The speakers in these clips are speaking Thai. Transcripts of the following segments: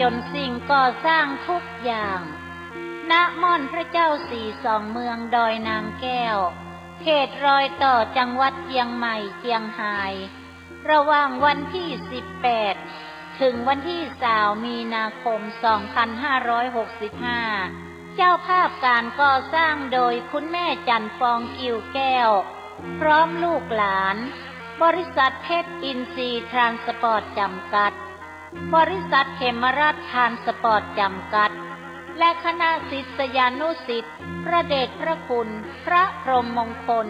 จนสิ่งก่อสร้างทุกอย่างณม่อนพระเจ้าสี่สองเมืองดอยนางแก้วเขตรอยต่อจังหวัดเชียงใหม่เชียงรายระหว่างวันที่18ถึงวันที่20มีนาคม2565เจ้าภาพการก่อสร้างโดยคุณแม่จันฟองกิ่วแก้วพร้อมลูกหลานบริษัทเพชรอินทรีย์ทรานสปอร์ตจำกัดบริษัทเขมราชทรานสปอร์ตจำกัดและคณะศิษยานุศิษย์พระเดชพระคุณพระพรหมมงคล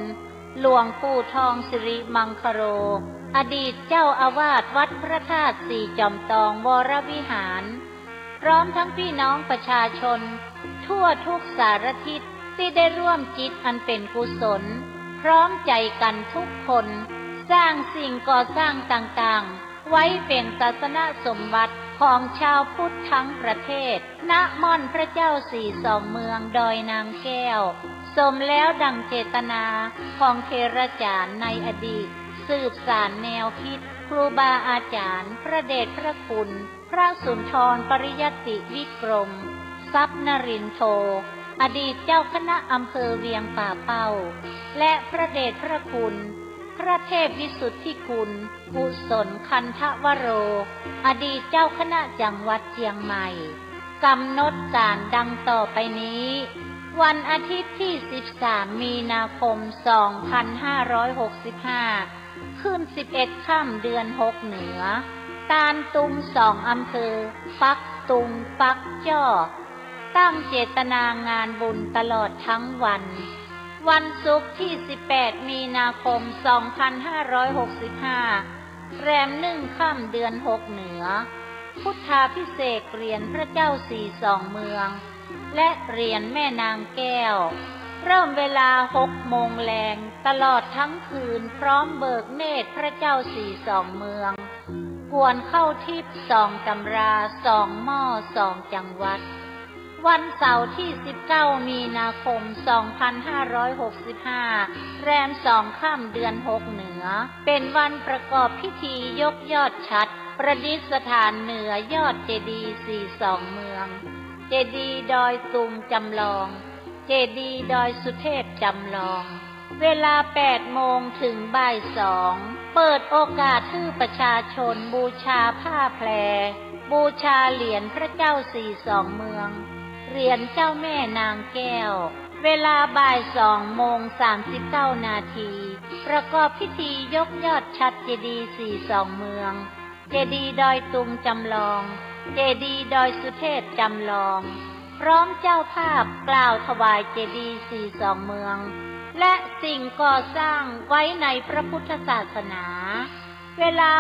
หลวงปู่ทองสิริมังคโรอดีตเจ้าอาวาสวัดพระธาตุสี่จอมทองวรวิหารพร้อมทั้งพี่น้องประชาชนทั่วทุกสารทิศที่ได้ร่วมจิตอันเป็นกุศลพร้อมใจกันทุกคนสร้างสิ่งก่อสร้างต่างๆไว้เป็นศาสนสมบัติของชาวพุทธทั้งประเทศณม่อนพระเจ้าสี่สองเมืองดอยนางแก้วสมแล้วดังเจตนาของเทระจารย์ในอดีตสืบสานแนวคิดครูบาอาจารย์พระเดชพระคุณพระสุนทรปริยัติวิกรมทรัพย์นรินทร์โทอดีตเจ้าคณะอำเภอเวียงป่าเป้าและพระเดชพระคุณพระเทพวิสุทธิคุณกุศลคันทวโรอดีตเจ้าคณะจังหวัดเชียงใหม่กำหนดการดังต่อไปนี้วันอาทิตย์ที่13มีนาคม2565ขึ้น11ค่ำเดือน6เหนือตาลตุง2อำเภอปักตุงปักจ้อตั้งเจตนางานบุญตลอดทั้งวันวันศุกร์ที่18มีนาคม2565แรม1ค่ำเดือน6เหนือพุทธาภิเษกเหรียญพระเจ้าสี่สองเมืองและเหรียญแม่นางแก้วเริ่มเวลา6 โมงแลงตลอดทั้งคืนพร้อมเบิกเนตรพระเจ้าสี่สองเมืองกวนเข้าทิพย์2 ตำรา2 หม้อ2 จังหวัดวันเสาร์ที่19มีนาคม2565แรม2ค่ำเดือน6เหนือเป็นวันประกอบพิธียกยอดฉัตรประดิษฐานเหนือยอดเจดีย์สี่สองเมืองเจดีย์ดอยตุงจำลองเจดีย์ดอยสุเทพจำลองเวลา8 โมงถึงบ่าย2เปิดโอกาสให้ประชาชนบูชาผ้าแพรบูชาเหรียญพระเจ้าสี่สองเมืองเหรียญเจ้าแม่นางแก้วเวลาบ่าย2:39 นาทีประกอบพิธียกยอดฉัตรเจดีย์สี่สองเมืองเจดีย์ดอยตุงจำลองเจดีย์ดอยสุเทพจำลองพร้อมเจ้าภาพกล่าวถวายเจดีย์สี่สองเมืองและสิ่งก่อสร้างไว้ในพระพุทธศาสนาเวลา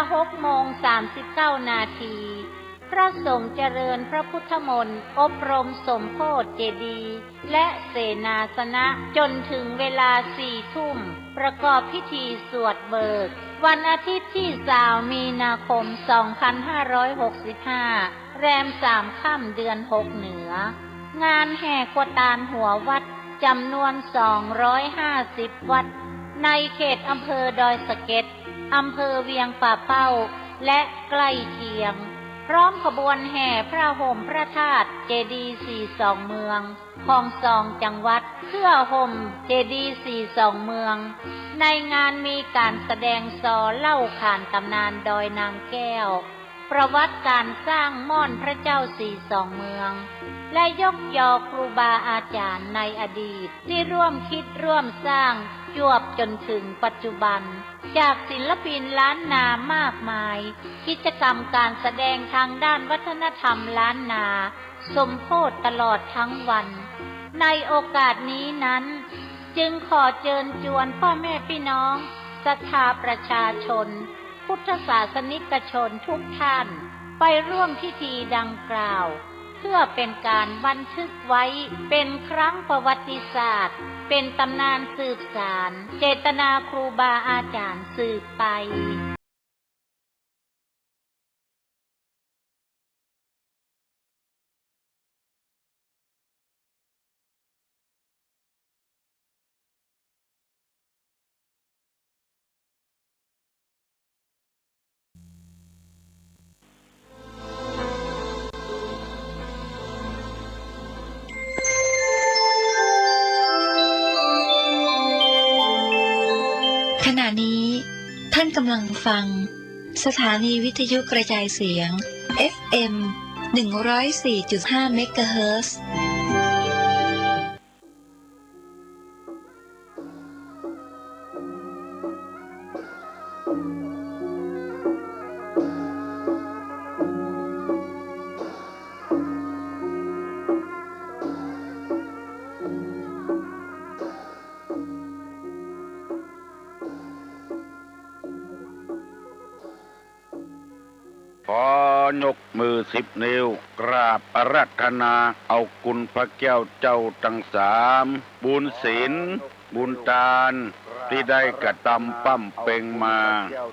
6:39 นาทีพระสงฆ์เจริญพระพุทธมนต์อบรมสมโภชเจดีย์และเสนาสนะจนถึงเวลา4 ทุ่มประกอบพิธีสวดเบิกวันอาทิตย์ที่20มีนาคม2565แรม3ค่ำเดือน6เหนืองานแห่กวตารหัววัดจำนวน250 วัดในเขตอำเภอดอยสะเก็ดอำเภอเวียงป่าเป้าและใกล้เคียงพร้อมขบวนแห่พระห่มพระธาตุเจดีย์สี่สองเมืองของ2 จังหวัดเพื่อห่มเจดีย์สี่สองเมืองในงานมีการแสดงซอเล่าขานตำนานดอยนางแก้วประวัติการสร้างม่อนพระเจ้าสี่สองเมืองและยกยอครูบาอาจารย์ในอดีตที่ร่วมคิดร่วมสร้างจวบจนถึงปัจจุบันจากศิลปินล้านนามากมายกิจกรรมการแสดงทางด้านวัฒนธรรมล้านนาสมโภชตลอดทั้งวันในโอกาสนี้นั้นจึงขอเชิญชวนพ่อแม่พี่น้องศรัทธาประชาชนพุทธศาสนิกชนทุกท่านไปร่วมพิธีดังกล่าวเพื่อเป็นการบันทึกไว้เป็นครั้งประวัติศาสตร์เป็นตำนานสืบสานเจตนาครูบาอาจารย์สืบไป ำลังฟังสถานีวิทยุกระจายเสียง FM 104.5 เมกะเฮิรตซ์ ขอยกมือ10 นิ้วกราบอาราธนาเอาคุณพระแก้วเจ้าทั้งสามบุญศีลบุญทานที่ได้กระทำปั้มเป่งมา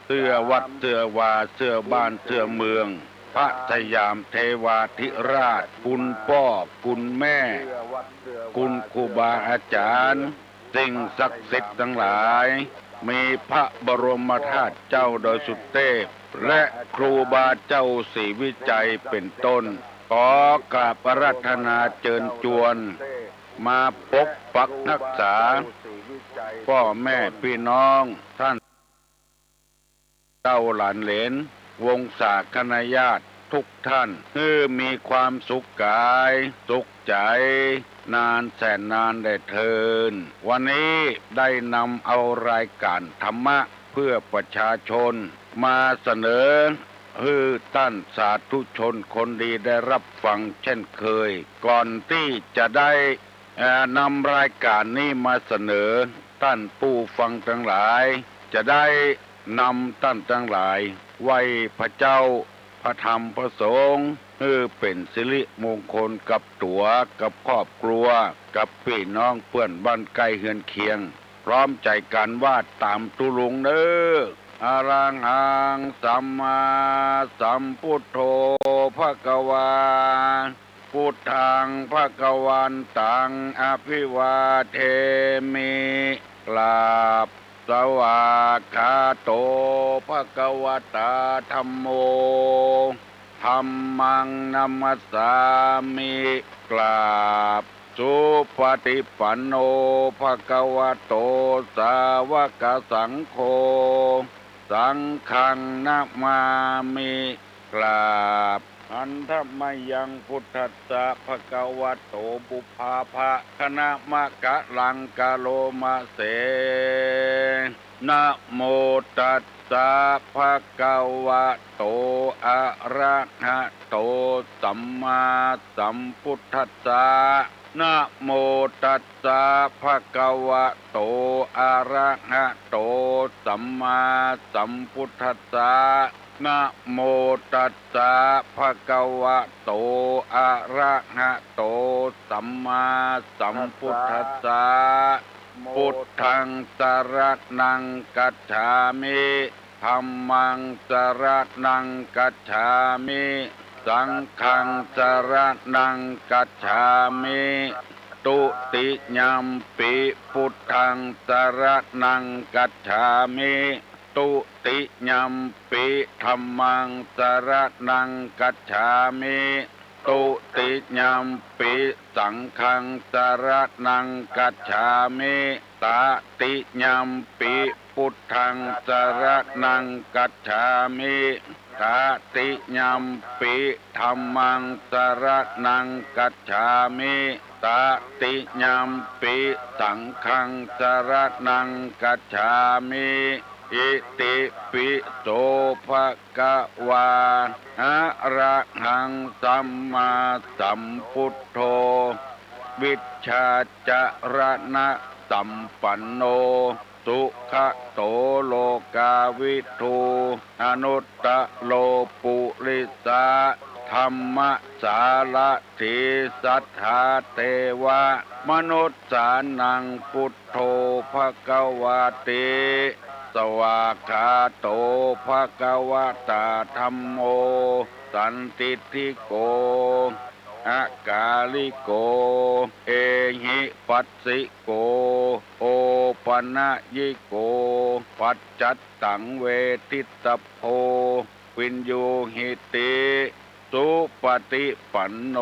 เสื้อวัดเสื้อวาเสื้อบ้านเสื้อเมืองพระสยามเทวาธิราชคุณพ่อคุณแม่คุณครูบาอาจารย์สิ่งศักดิ์สิทธิ์ทั้งหลายมีพระบรมธาตุเจ้าโดยสุเทพและครูบาเจ้าศรีวิจัยเป็นต้นขอกราบอาราธนาเชิญชวนมาปกปักรักษาพ่อแม่พี่น้องท่านเจ้าหลานเหลนวงศาคณาญาติทุกท่านให้มีความสุขกายสุขใจนานแสนนานได้เทินวันนี้ได้นำเอารายการธรรมะเพื่อประชาชนมาเสนอให้ท่านสาธุชนคนดีได้รับฟังเช่นเคยก่อนที่จะได้นำรายการนี้มาเสนอท่านผู้ฟังทั้งหลายจะได้นำท่านทั้งหลายไหว้พระเจ้าพระธรรมพระสงฆ์ให้เป็นสิริมงคลกับตัวกับครอบครัวกับพี่น้องเพื่อนบ้านใกล้เฮือนเคียงพร้อมใจกันว่าตามตุลุงเด้ออะระหังสัมมาสัมพุทโธภควาพุทธังภควันตังอภิวาเทมิกราบสวากขาโตภควตาธัมโมธัมมังนัมมัสสามิกราบสุปฏิปันโนภควโตสาวกสังโฆสังฆังนะมามิกราบอันธรรมยังพุทธัสสะภควโตปุพพาภะคณะมะกะลังกะโลมะเสนะโมตัสสะภะคะวะโตอะระหะโตสัมมาสัมพุทธัสสะนะโมตัสสะภะคะวะโตอะระหะโตสัมมาสัมพุทธัสสะนะโมตัสสะภะคะวะโตอะระหะโตสัมมาสัมพุทธัสสะพุทธังสรณังกัจฉามิธัมมังสรณังกัจฉามิสังฆังสรณังกัจฉามิตุติยัมปิพุทธังสรณังกัจฉามิตุติยัมปิธัมมังสรณังกัจฉามิตุติยัมปิสังฆังสรณังกัจฉามิตติยัมปิพุทธังสรณังกัจฉามิตติยัมปิธัมมังสรณังกัจฉามิตติยัมปิสังฆังสรณังกัจฉามิอิติปิโสภะคะวาอะระหังสัมมาสัมพุทโธวิชชาจรณะสัมปันโนสุขโตโลกาวิทูอนุตตโลปุริสาธรรมสารถิสัทธาเทวะมนุษย์สานังพุทโธภควาติสวากขาโตภควตาธัมโมสันติทิโกอากาลิโกเอหิปัสสิโกโอปนะยิโกปัจจัตตังเวทิตโพวินโยหิติสุปฏิปันโน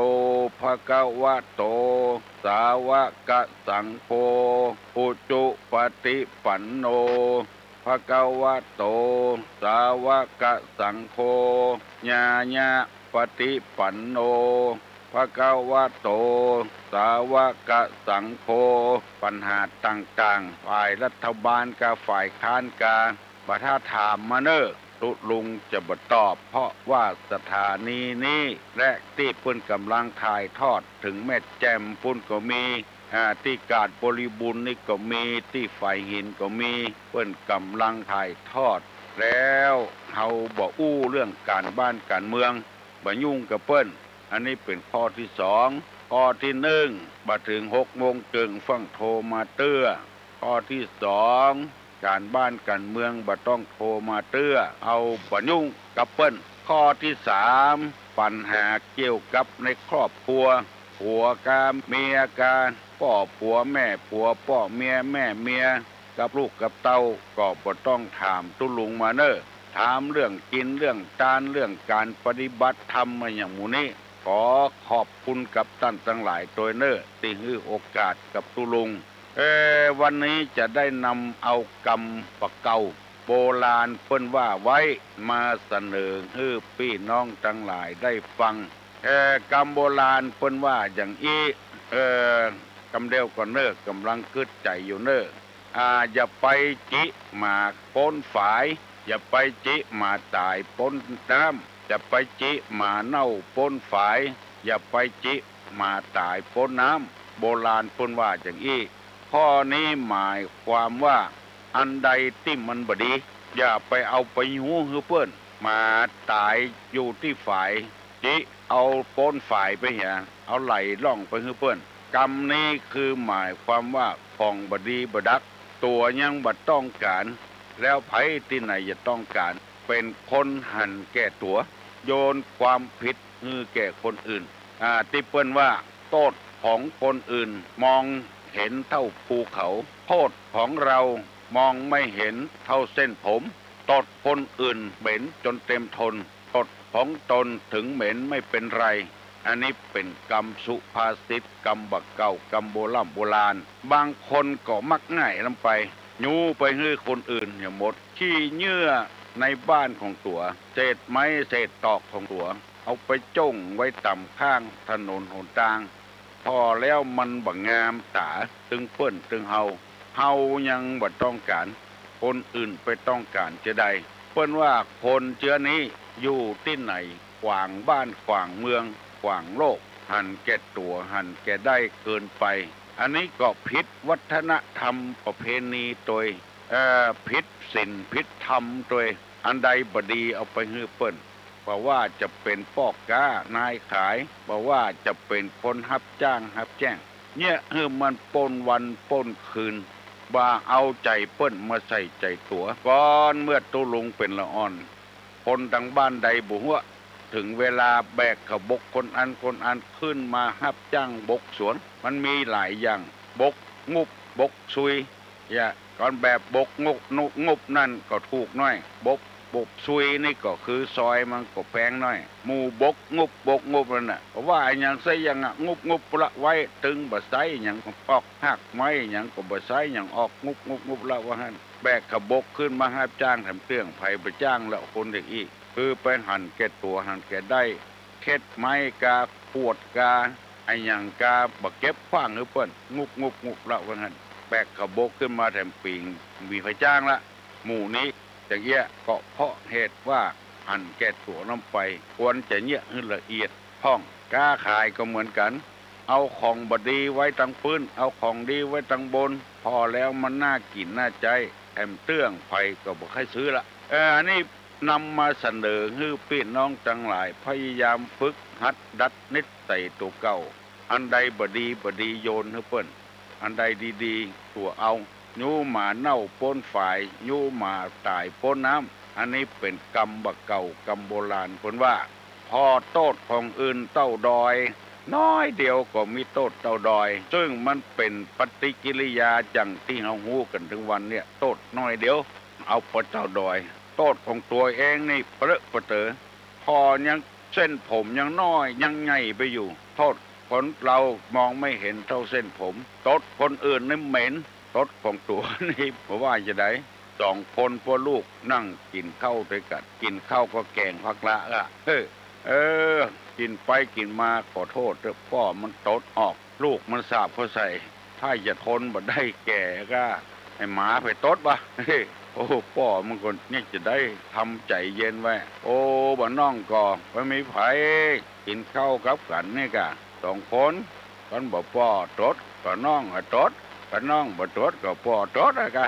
ภควโตสาวกสังโฆอุจุปฏิปันโน ภะคะวะโตสาวกสังโฆญาญาปฏิปันโนภะคะวะโตสาวกสังโฆปัญหาต่างๆฝ่ายรัฐบาลกับฝ่ายค้านกาบัถ้าถามมาเนอตุลุงจะบ่ตอบเพราะว่าสถานีนี้และที่เพิ่นกำลังถ่ายทอดถึงแม่แจ่มปุ่นก็มีที่กาดบริบูรณ์นี่ก็มีที่ฝ่ายหินก็มีเพิ่นกำลังถ่ายทอดแล้วเฮาบ่อู้เรื่องการบ้านการเมืองบ่ยุ่งกับเพิ่นอันนี้เป็นข้อที่สองข้อที่หนึ่งบ่ถึง6:00นฟังโทรมาเตื้อข้อที่สองการบ้านการเมืองบ่ต้องโทรมาเตื้อเอาบ่ยุ่งกับเพิ่นข้อที่สามปัญหาเกี่ยวกับในครอบครัวผัวกาเมียกาพ่อผัวแม่ผัวพ่อเมียแม่เมียกับลูกกับเต้าก็บ่ต้องถามตุลุงมาเนอถามเรื่องกินเรื่องทานเรื่องการปฏิบัติธรรมมาอย่างหมู่นี้ขอขอบคุณกับท่านทั้งหลายโดยเนอที่ให้โอกาสกับตุลุงวันนี้จะได้นำเอากรรมปะเก่าโบราณเพิ่นว่าไว้มาเสนอให้พี่น้องทั้งหลายได้ฟังกรรมโบราณเพิ่นว่าอย่างอี้กำเดียวก็เนอกำลังกึดใจอยู่เนออย่าไปจิหมากป้นฝายอย่าไปจิหมาตายป้นน้ำอย่าไปจิหมาเน่าป้นฝายอย่าไปจิหมาตายป้นน้ำโบราณเพิ่นว่าอย่างอี้ข้อนี้หมายความว่าอันใดที่มันบ่ดีอย่าไปเอาไปหูฮือเพิ่นมาตายอยู่ที่ฝ่ายจิเอาป้นฝ่ายไปเหียเอาไหลล่องไปฮือเพิ่นกรรมนี้คือหมายความว่าของบดีบดักตัวยังบัดต้องการแล้วไผที่ไหนจะต้องการเป็นคนหันแก่ตัวโยนความผิดให้แก่คนอื่นที่เปิ้นว่าโทษของคนอื่นมองเห็นเท่าภูเขาโทษของเรามองไม่เห็นเท่าเส้นผมโทษคนอื่นเหม็นจนเต็มทนโทษของตนถึงเหม็นไม่เป็นไรอันนี้เป็นกรรมสุภาษิตกรรมบักเก่ากรรมโบราณบางคนก็มักง่ายลงไปยูไปให้คนอื่นอย่างหมดขี้เยื่อในบ้านของตัวเศษไม้เศษตอกของตัวเอาไปจ้งไว้ต่ำข้างถนนหนทางพอแล้วมันบังงามตาตึงเปิ้นตึงเฮายังบ่ต้องการคนอื่นไปต้องการจะได้เปิ้นว่าคนเชื้อนี้อยู่ที่ไหนขวางบ้านขวางเมืองขวางโลกหันแก่ตัวหันแก่ได้เกินไปอันนี้ก็ผิดวัฒนธรรมประเพณีโดยผิดศีลผิดธรรมโดยอันใดบดีเอาไปฮื้อเปิ้นบอกว่าจะเป็นปอกกานายขายบอกว่าจะเป็นคนรับจ้างรับแจ้งเนี่ยมันปนวันปนคืนว่าเอาใจเปิ้นมาใส่ใจตัวก่อนเมื่อตุลุงเป็นละอ่อนคนทางบ้านใดบ่ฮู้ถึงเวลาแบกขบกคนอันขึ้นมารับจ้างบกสวนมันมีหลายอย่างบกงุบบกซุยก่อนแบบบกงุบนั่นก็ถูกน้อยบกซุยนี่ก็คือซอยมันก็แพงน้อยหมู่บกงุบนั่นน่ะเพราะว่าอย่างใส่อย่างงุบละไว้ตึงบ่ใส่อย่างออกหักไม้อย่างก็บ่ใส่อย่างออกงุบละว่าหั่นแบกขบกขึ้นมารับจ้างทำเครื่องไผไปจ้างแล้วคนเด็กอีกคือไปหั่นแก่ตัวหั่นแก่ได้เข็ดไม้กาปวดกาไอ้หยังกาบ่เก็บขว้างหรือเปิ้นงุบละว่าหั่นแบกขบกขึ้นมาแถมปิงมีไผจ้างละหมู่นี้จังเงี้ยก็เพราะเหตุว่าหั่นแก่ตัวน้ำไปควรจะเงี้ยให้ละเอียดพ้องค้าขายก็เหมือนกันเอาของบดีไว้ตั้งพื้นเอาของดีไว้ตั้งบนพอแล้วมันน่ากินน่าใจแถมเตื้องไผก็บ่ใครซื้อละอันนี้นำมาเสนอให้พี่น้องทั้งหลายพยายามฝึกหัดดัดนิสัยตัวเก่าอันใดบ่ดีโยนให้เปิ้นอันใดดีๆตัวเอายูหมาเน่าป้นฝ่ายยูหมาตายป้นน้ำอันนี้เป็นกรรมบักเก่ากรรมโบราณคนว่าพอโทษของอื่นเต้าดอยน้อยเดียวก็มีโทษเต้าดอยซึ่งมันเป็นปฏิกิริยาจังที่เฮาฮู้กันถึงวันเนี่ยโทษน้อยเดียวเอาปเต้าดอยโทษของตัวเองนี่เปรอะเปเตอพอยังเส้นผมยังน้อยยังใหญ่ไปอยู่โทษคนเรามองไม่เห็นเท่าเส้นผมโทษคนอื่นนี่เหม็นรถของตัวนี่เพราะว่าจะได้ 2 คนพ่อลูกนั่งกินข้าวด้วยกันกินข้าวก็แกงผักละกินไปกินมาขอโทษเถอะพ่อมันตดออกลูกมันสาบเขาใส่ถ้าจะทนบ่ได้แก่ก็ให้หมาไปตดบ่โอ้พ่อมันคนนี่จะได้ทำใจเย็นไว้โอ้บ่น้องก็ไม่มีไผกินข้าวกับกันนี่กะ2 คนกันบ่พ่อตดก็น้องตดก็น้องบ่ตดก็พ่อตดอะกะ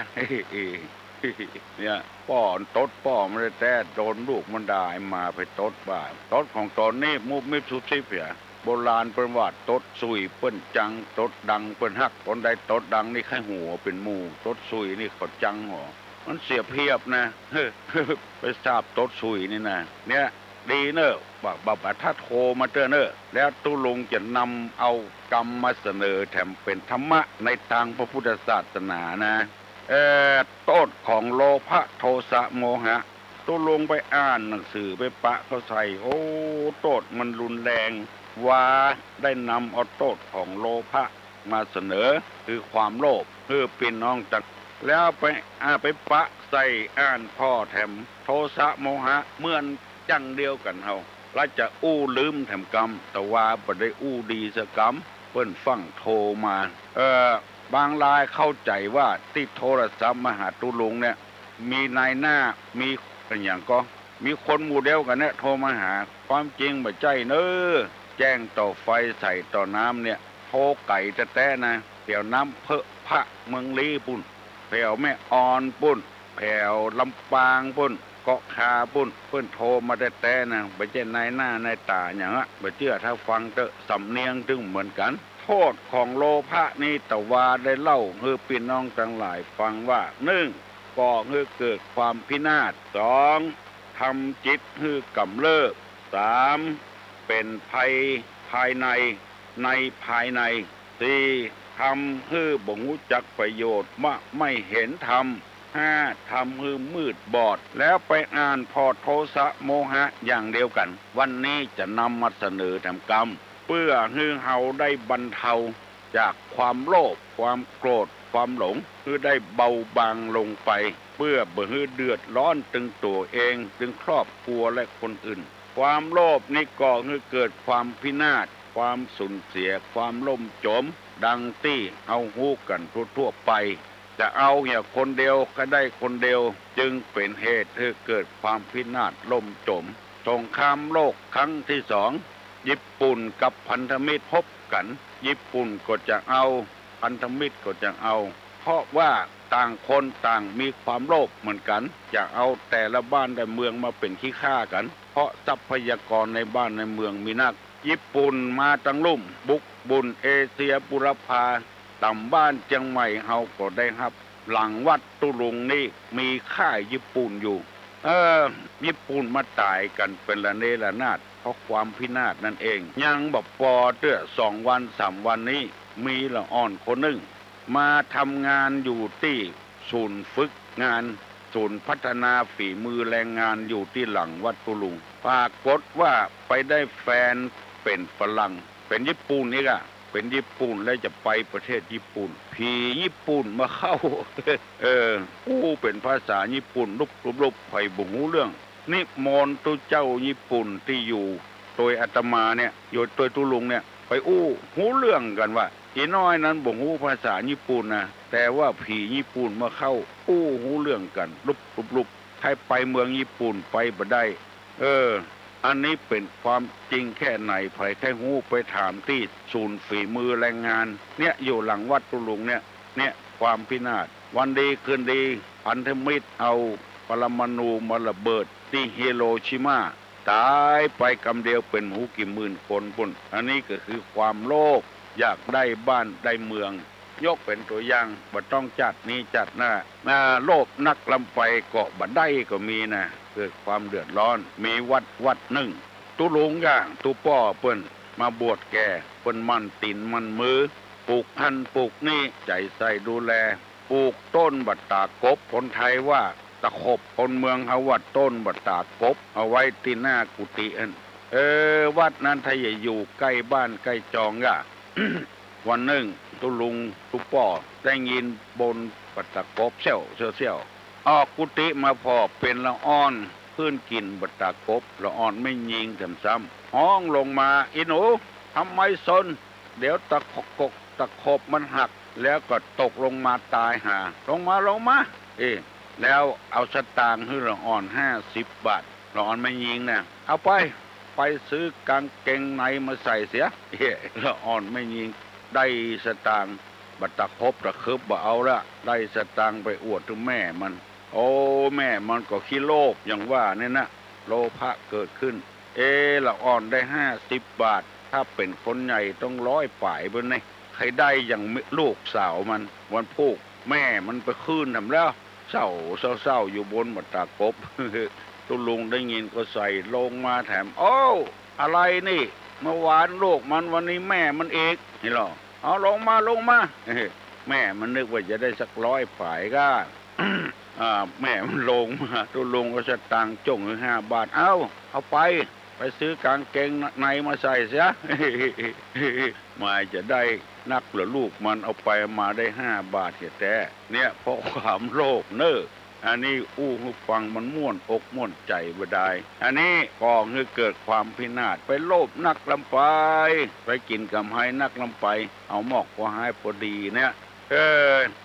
เนี่ยพ่อตดพ่อไม่ได้แต่โดนลูกมันด่ามาไปตดบ้าตดของตนนี่มุบมิบสุดซิเปียโบราณเป็นว่าตดสุยเปิ้นจังตดดังเปิ้นฮักคนใดตดดังนี่แค่หัวเป็นหมู่ตดสุยนี่เขาจังหัวมันเสียเพียบนะไปทราบตดสุยนี่นะเนี่ยดีเนอะบัดถ้าโทรมาเจอเนอะแล้วตุลุงจะนำเอากรรมมาเสนอแถมเป็นธรรมะในทางพระพุทธศาสนานะโทษของโลภะโทสะโมหะตุลุงไปอ่านหนังสือไปปะเขาใส่โอ้โทษมันรุนแรงว่าได้นำเอาโทษของโลภะมาเสนอคือความโลภคือเป็นน้องจักแล้วไปปะใส่อ่านพ่อแถมโทสะโมหะเหมือนจังเดียวกันเฮาแล้วจะอู้ลืมแถมกรรมแต่ว่าบ่ได้อู้ดีสกรรมเปิ้นฟังโทรมาบางรายเข้าใจว่าที่โทรศัพท์มาหาตุลุงเนี่ยมีนายหน้ามีอย่างก็มีคนหมู่เดียวกันเนี่ยโทรมาหาความจริงบ่ใจเนอแจ้งต่อไฟใส่ต่อน้ำเนี่ยโทรไก่แท้ๆนะเดี๋ยวน้ำเพอะพระเมืองลีปุ่นแผ่วแม่ออนปุ่นแผ่วลำปางปุ่นเกาะคาปุ่นเพิ่นโทรมาแต่นะบ่ใช่นายหน้านายตาอย่างอ่ะบ่เชื่อถ้าฟังเตอะสำเนียงถึงเหมือนกันโทษของโลภะนี้ตะวาได้เล่าให้พี่น้องทั้งหลายฟังว่า1ก่อให้เกิดความพินาศ2ทำจิตให้กำเริบ3เป็นภัยภายในภายใน4ทำให้บ่รู้จักประโยชน์ไม่เห็นธรรม5ทำให้มืดบอดแล้วไปอ่านพอโทสะโมหะอย่างเดียวกันวันนี้จะนำมาเสนอทำกรรมเพื่อให้เฮาได้บรรเทาจากความโลภความโกรธความหลงเพื่อได้เบาบางลงไปเพื่อบ่ให้เดือดร้อนถึงตัวเองถึงครอบครัวและคนอื่นความโลภนี้ก่อให้เกิดความพินาศความสูญเสียความล่มจมดังที่เอาฮู้กันทั่วไปจะเอาคนเดียวก็ได้คนเดียวจึงเป็นเหตุให้เกิดความพินาศล่มจมสงครามโลกครั้งที่2ญี่ปุ่นกับพันธมิตรพบกันญี่ปุ่นก็จะเอาพันธมิตรก็จะเอาเพราะว่าต่างคนต่างมีความโลภเหมือนกันจะเอาแต่ละบ้านแต่เมืองมาเป็นขี้ข้ากันเพราะทรัพยากรในบ้านในเมืองมีนักญี่ปุ่นมาตั้งลุ่มบุกบุญเอเชียบุรพาต่ำบ้านเชียงใหม่เฮาก็ได้ครับหลังวัดตุลุงนี่มีค่ายญี่ปุ่นอยู่ญี่ปุ่นมาตายกันเป็นละเนระนาดเพราะความพินาศนั่นเองยังบอกพอเตื้อ2 วัน 3 วันนี้มีละอ่อนคนหนึ่งมาทำงานอยู่ที่ศูนย์ฝึกงานศูนย์พัฒนาฝีมือแรงงานอยู่ที่หลังวัดตุลุงปรากฏว่าไปได้แฟนเป็นฝรั่งเป็นญี่ปุ่นนี่ก็เป็นญี่ปุ่นแล้วจะไปประเทศญี่ปุ่นผีญี่ปุ่นมาเข้าผู้เป็นภาษาญี่ปุ่นลุบไปบ่ฮู้เรื่องนิมนต์ตัวเจ้าญี่ปุ่นที่อยู่โดยอาตมาเนี่ยอยู่โดยตุลุงเนี่ยไปฮู้เรื่องกันว่าอีน้อยนั้นบ่ฮู้ภาษาญี่ปุ่นนะแต่ว่าผีญี่ปุ่นมาเข้าฮู้เรื่องกันลุบให้ไปเมืองญี่ปุ่นไปบ่ได้อันนี้เป็นความจริงแค่ไหนไผแค่ฮู้ไปถามที่ศูนย์ฝีมือแรงงานเนี่ยอยู่หลังวัดตุลุงเนี่ยความพินาศวันดีคืนดีพันธมิตรเอาปรมาณูมาระเบิดที่ฮิโรชิมาตายไปกำเดียวเป็นหูกี่หมื่นคนพุ่นอันนี้ก็คือความโลภอยากได้บ้านได้เมืองยกเป็นตัวอย่างบ่ต้องจัดนี้จัดหน้าโลภนักลำไปเกาะบ่ได้ก็มีนะเกิดความเดือดร้อนมีวัดหนึ่งตุลุงก็ตุป้อเปิ้นมาบวชแก่เปิ้นมันตินมันมือปลูกหันปลูกนี่ใจใส่ดูแลปลูกต้นบัดตากบคนไทยว่าตะขบคนเมืองเขาว่าต้นบัดตากบเอาไว้ที่หน้ากุฏิวัดนั้นถ้าอยู่ใกล้บ้านใกล้จองก็ วันหนึ่งตุลุงตุป้อได้ยินบนบัดตากบเซี่ยว ออกกุฏิมาพอเป็นละอ่อนพื้นกินบัตตากบละอ่อนไม่ยิงซ้ำๆห้องลงมาอีหนูทำไมซนเดี๋ยวตะขบมันหักแล้วก็ตกลงมาตายหาลงมาแล้วเอาสตางค์ให้ละอ่อน50 บาทละอ่อนไม่ยิงนะเอาไปซื้อกางเกงในมาใส่เสียละอ่อนไม่ยิงได้สตางค์บัตตะคบตะคืบบ่เอาละได้สตางค์ไปอวดถึงแม่มันโอ้แม่มันก็ขี้โลภอย่างว่าเนี่ยนะโลภะเกิดขึ้นละอ่อนได้50 บาทถ้าเป็นคนใหญ่ต้อง100 ป่ายบนนี่ใครได้อย่างลูกสาวมันวันพูกแม่มันไปคืนทำแล้วเศร้าอยู่บนบัตตากบ ตุลุงได้ยินก็ใส่ลงมาแถมโอ้อะไรนี่เมื่อวานลูกมันวันนี้แม่มันเอกนี่หรอเอาลงมาแม่มันนึกว่าจะได้สัก100 ป่ายก็ แม่มันลงมาตุลุงก็สตางค์จ่ง5 บาทเอาไปซื้อกางเกงในมาใส่เสีย มาจะได้นักหรือลูกมันเอาไปมาได้5 บาทแต่เนี่ยเพราะความโลภเน้ออันนี้หูฟังมันม่วนอกม่วนใจบ่ได้อันนี้ก่อให้เกิดความพินาศไปโลภนักลำไปกินกำไห้นักลำไปเอาหมอกก็ให้พอดีเนี่ย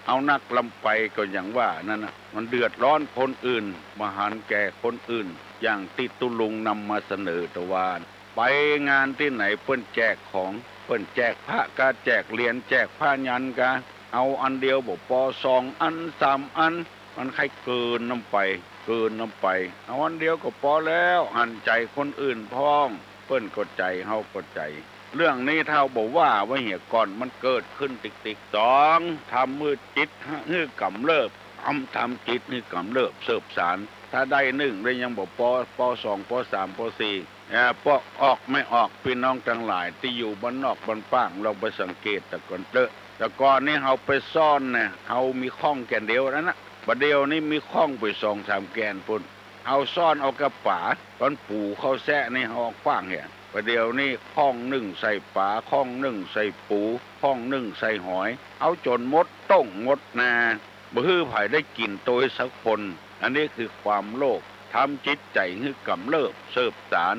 เอานักลำไปก็อย่างว่านั่นนะมันเดือดร้อนคนอื่นมหันแก่คนอื่นอย่างติตุลุงนำมาเสนอตะวันไปงานที่ไหนเปิ้นแจกของเปิ้นแจกพระกาแจกเหรียญแจกผ้ายันกาเอาอันเดียวบอกปอ2 อัน3 อันมันใครเกินน้ำไปเอาอันเดียวก็พอแล้วหันใจคนอื่นพ้องเปิ้นก็ใจเฮาก็ใจเรื่องนี้เท่าบอกว่าเหี่ยก่อนมันเกิดขึ้นติ๊ก2ทำมือจิตให้กำเริบทำจิตให้กำเริบเสิบสารถ้าได้1ได้ยังบอกป2ป3ป4ปออกไม่ออกพี่น้องทั้งหลายที่อยู่บ้านนอกบ้านป้างเราไปสังเกตแต่ก่อนนี้เฮาไปซ่อนเนี่ยเฮามีข้องแก่นเดียวนั้นนะบัดเดียวนี้มีข้องไป2-3 แกนปุ่นเอาซ่อนเอากระป๋าตอนปู่เขาแซะในเฮาขว้างเนี่ยประเดี๋ยวนี้ข้อง1ใส่ปลาข้อง1ใส่ปูข้อง1ใส่หอยเอาจนมดต้งมดนาบ่ฮื้อไผได้กินตัวสักคนอันนี้คือความโลภทำจิตใจให้กำเริบเสิบสาร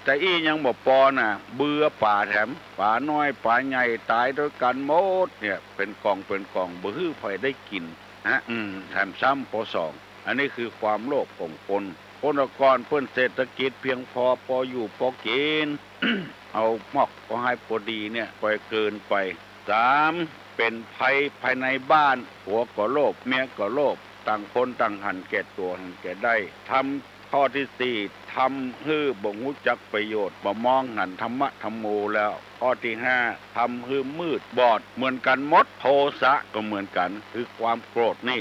แต่อียังบ่พอน่ะเบื่อป่าแถมป่าน้อยป่าใหญ่ตายด้วยกันหมดเนี่ยเป็นกองบ่ฮื้อไผได้กินแถมซ้ำป2อันนี้คือความโลภของคนกรเพิ่นเศรษฐกิจเพียงพออยู่พอกิน เอาหมอกก็ให้พอดีเนี่ยปล่อยเกินไป3เป็นภัยภายในบ้านผัวก็โลภเมียก็โลภต่างคนต่างหันแก่ตัวหันแก่ได้ทำข้อที่4ทำให้บ่รู้จักประโยชน์บ่มองหันธรรมะธรรมโมแล้วข้อที่5ทำให้มืดบอดเหมือนกันหมดโทสะก็เหมือนกันคือความโกรธนี่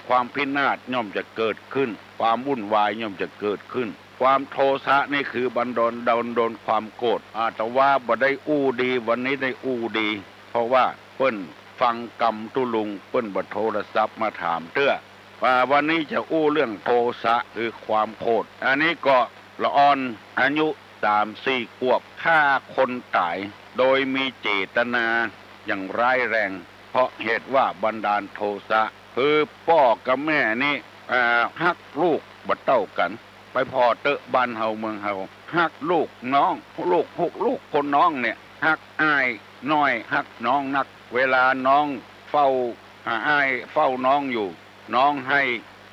ความพินาศย่อมจะเกิดขึ้นความวุ่นวายย่อมจะเกิดขึ้นความโทสะนี่คือบันดาลความโกรธแต่ว่าบ่ได้อู้ดีวันนี้ได้อู้ดีเพราะว่าเปิ้นฟังกรรมตุลุงเปิ้นบ่โทรศัพท์มาถามว่าวันนี้จะอู้เรื่องโทสะคือความโกรธอันนี้ก็ละอ่อนอายุ3-4 ขวบฆ่าคนตายโดยมีเจตนาอย่างร้ายแรงเพราะเหตุว่าบันดาลโทสะคือพ่อกับแม่นี่ฮักลูกบ่เต้ากันไปพอเตอะบ้านเฮาเมืองเฮาฮักลูกน้องลูกคนน้องเนี่ยฮักอ้ายน้อยฮักน้องนักเวลาน้องเฝ้าอ้ายเฝ้าน้องอยู่น้องให้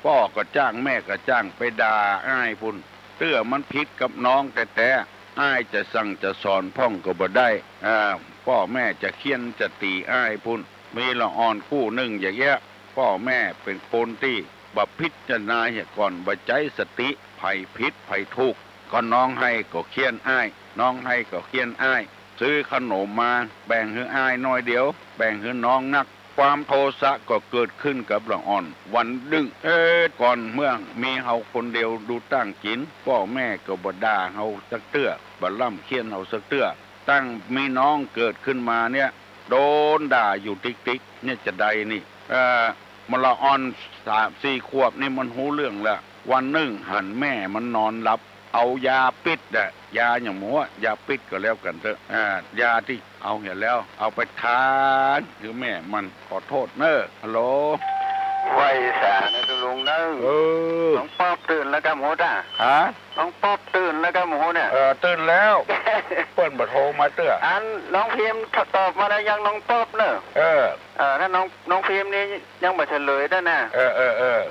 พ่อก็จ้างแม่ก็จ้างไปด่าอ้ายพุ่นเตื้อมันผิดกับน้องแต่อ้ายจะสั่งจะสอนพ่องก็บ่ได้พ่อแม่จะเคี่ยนจะตีอ้ายพุ่นมีละอ่อนคู่หนึ่งอย่างเงี้ยพ่อแม่เป็นคนที่บ่พิจารณาเสียก่อนบ่ใจสติภัยผิดภัยทุกข์ก็น้องให้ก็เคี่ยนอ้ายน้องให้ก็เคี่ยนอ้ายซื้อขนมมาแบ่งให้อ้ายน้อยเดียวแบ่งให้น้องนักความโทสะก็เกิดขึ้นกับละอ่อนวันดึงก่อนเมื่อมีเฮาคนเดียวดูตั้งกินพ่อแม่ก็บ่ด่าเฮาสักเตื้อบ่ล่ำเคี่ยนเฮาสักเตื้อตั้งมีน้องเกิดขึ้นมาเนี่ยโดนด่าอยู่ติ๊กเนี่ยจะใดนี่มันละอ่อน3-4 ขวบนี่มันหูเรื่องแล้ววันหนึ่งหันแม่มันนอนหลับเอายาปิดยาอย่างหมูยาปิดก็แล้วกันเถอะยาที่เอาเห็นแล้วเอาไปทานคือแม่มันขอโทษเนอะฮัลโหล ไหวสานะตุลุงเนอะน้องป๊อบตื่นแล้วกันหมูจ้าฮะน้องป๊อบตื่นแล้วกันหมูเนี่ยตื่นแล้ว เปิ้นบ่โทรมาเตื้ออันน้องพิมพ์ตอบมาแล้วยังน้องป๊อบเนอะถ้าน้องพิมพ์นี่ยังไม่เฉลยได้นะ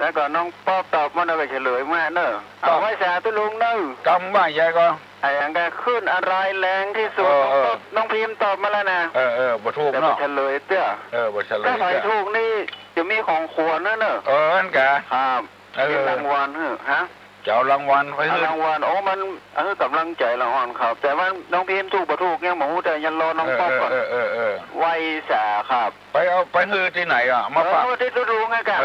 แล้วก็น้องป๊อบตอบมาแล้วก็เฉลยมาเนอะเอาไหวสาตุลุงเนอะกำว่ายายก็ไอ้ยังก็ขึ้นอะไรแรงที่สุดน้องพิมพ์ตอบมาแล้วนะบ่ถูกเนาะแต่เฉลยเตื้อบ่เฉลยถ้าใครถูกนี่จะมีของขวัญนะเนอะนั่นกะครับมีรางวัลฮะเจ้ารางวัลไว้รางวัลมันกำลังใจรางวัลครับแต่ว่าน้องพิมพ์ถูกบ่ถูกยังบ่ฮู้แต่ยันรอน้องป๊อบก่อนไว้สาครับไปฮือที่ไหนมาฝากที่ตุลุงไงกะ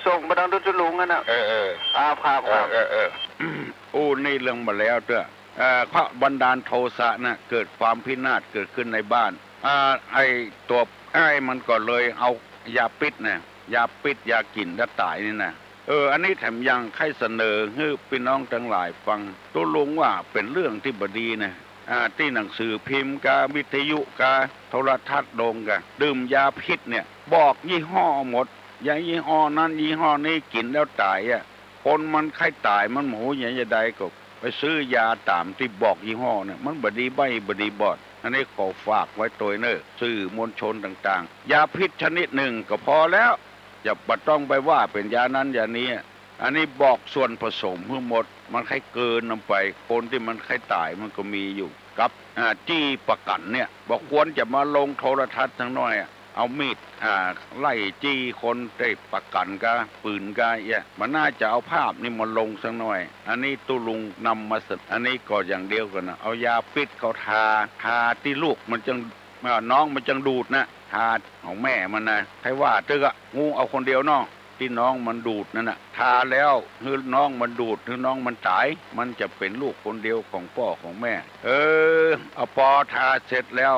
ส่งไปทางตุลุงนั่นน่ะครับนี่เรื่องมาแล้วเด้อพระบันดาลโทสะน่ะเกิดความพินาศเกิดขึ้นในบ้านไอ้ตัวมันก็เลยเอายาพิษน่ะยาพิษยากินแล้วตายนี่นะอันนี้แถมยังให้เสนอให้พี่น้องทั้งหลายฟังตัวลุงว่าเป็นเรื่องที่บดีนะที่หนังสือพิมพ์กาวิทยุกาโทรทัศน์โดงกะดื่มยาพิษเนี่ยบอกยี่ห้อหมดยายี่ห้อนั้นยี่ห้อนี้กินแล้วตายคนมันไข้ตายมันหมูอย่างใดก็ไปซื้อยาตามที่บอกยี่ห้อเนี่ยมันบดีใบบดีบอดอันนี้ขอฝากไว้ตัวเนอสื่อมวลชนต่างๆยาพิษชนิดหนึ่งก็พอแล้วอย่าต้องไปว่าเป็นยานั้นยานี้อันนี้บอกส่วนผสมทั้งหมดมันไข้เกินลงไปคนที่มันไข้ตายมันก็มีอยู่กับจี้ประกันเนี่ยบอกควรจะมาลงโทรทัศน์ทั้งน้อยเอามีดไล่จี้คนได้ประกันกะปืนกะมันน่าจะเอาภาพนี่มาลงสักหน่อยอันนี้ตุลุงนำมาสักอันนี้ก็อย่างเดียวกันนะเอายาพิษเขาทาที่ลูกมันจังน้องมันจังดูดนะทาของแม่มันนะใครว่าเจ้างูเอาคนเดียวน้องที่น้องมันดูดนั่นน่ะทาแล้วคือน้องมันดูดคือน้องมันตายมันจะเป็นลูกคนเดียวของพ่อของแม่เอาปอทาเสร็จแล้ว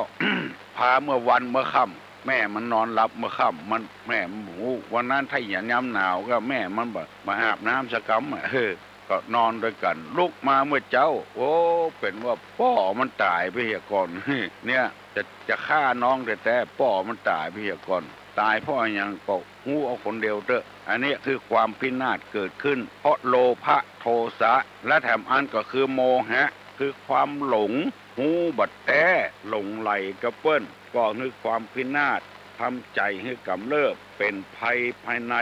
พาเมื่อวันเมื่อค่ำแม่มันนอนหลับเมื่อค่ำมันแม่หมูวันนั้นถ้าอย่างย้ำหนาวก็แม่มันแบบมาอาบน้ำสักคำก็นอนด้วยกันลุกมาเมื่อเจ้าโอ้เป็นว่าพ่อมันตายไปเหี่ยก่อนเนี่ยจะฆ่าน้องแต่พ่อมันตายไปเหี่ยก่อนตายเพราะอย่างก็งูเอาคนเดียวเด้ออันนี้คือความพินาศเกิดขึ้นเพราะโลภะโทสะและแถมอันก็คือโมหะคือความหลงหูบัดแต้หลงไหลกระเปิ้นก็คือความพินาศทำใจให้กำเริบเป็นภัยภายใน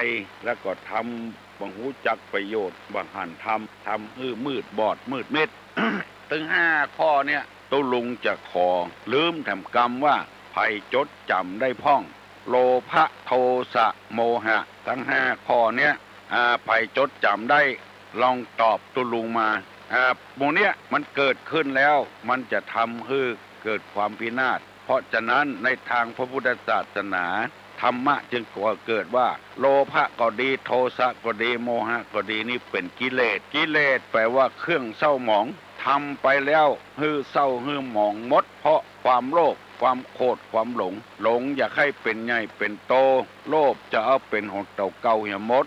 แล้วก็ทำบังหูจักประโยชน์บังหันทำมืดบอดมืดมิด ถึง5 ข้อเนี่ยตุลุงจะขอลืมแถมกรรมว่าภัยจดจำได้พ่องโลภะโทสะโมหะทั้ง5 ข้อเนี้ยภัยจดจำได้ลองตอบตุลุงมาโมเนี้ยมันเกิดขึ้นแล้วมันจะทำให้เกิดความพินาศเพราะฉะนั้นในทางพระพุทธศาสนาธรรมะจึงก่อเกิดว่าโลภะก็ดีโทสะก็ดีโมหะก็ดีนี่เป็นกิเลสแปลว่าเครื่องเศร้าหมองทำไปแล้วเศร้าหมองหมดเพราะความโลภความโกรธความหลงอยากให้เป็นใหญ่เป็นโตโลภจะเอาเป็นของเก่าอย่ามด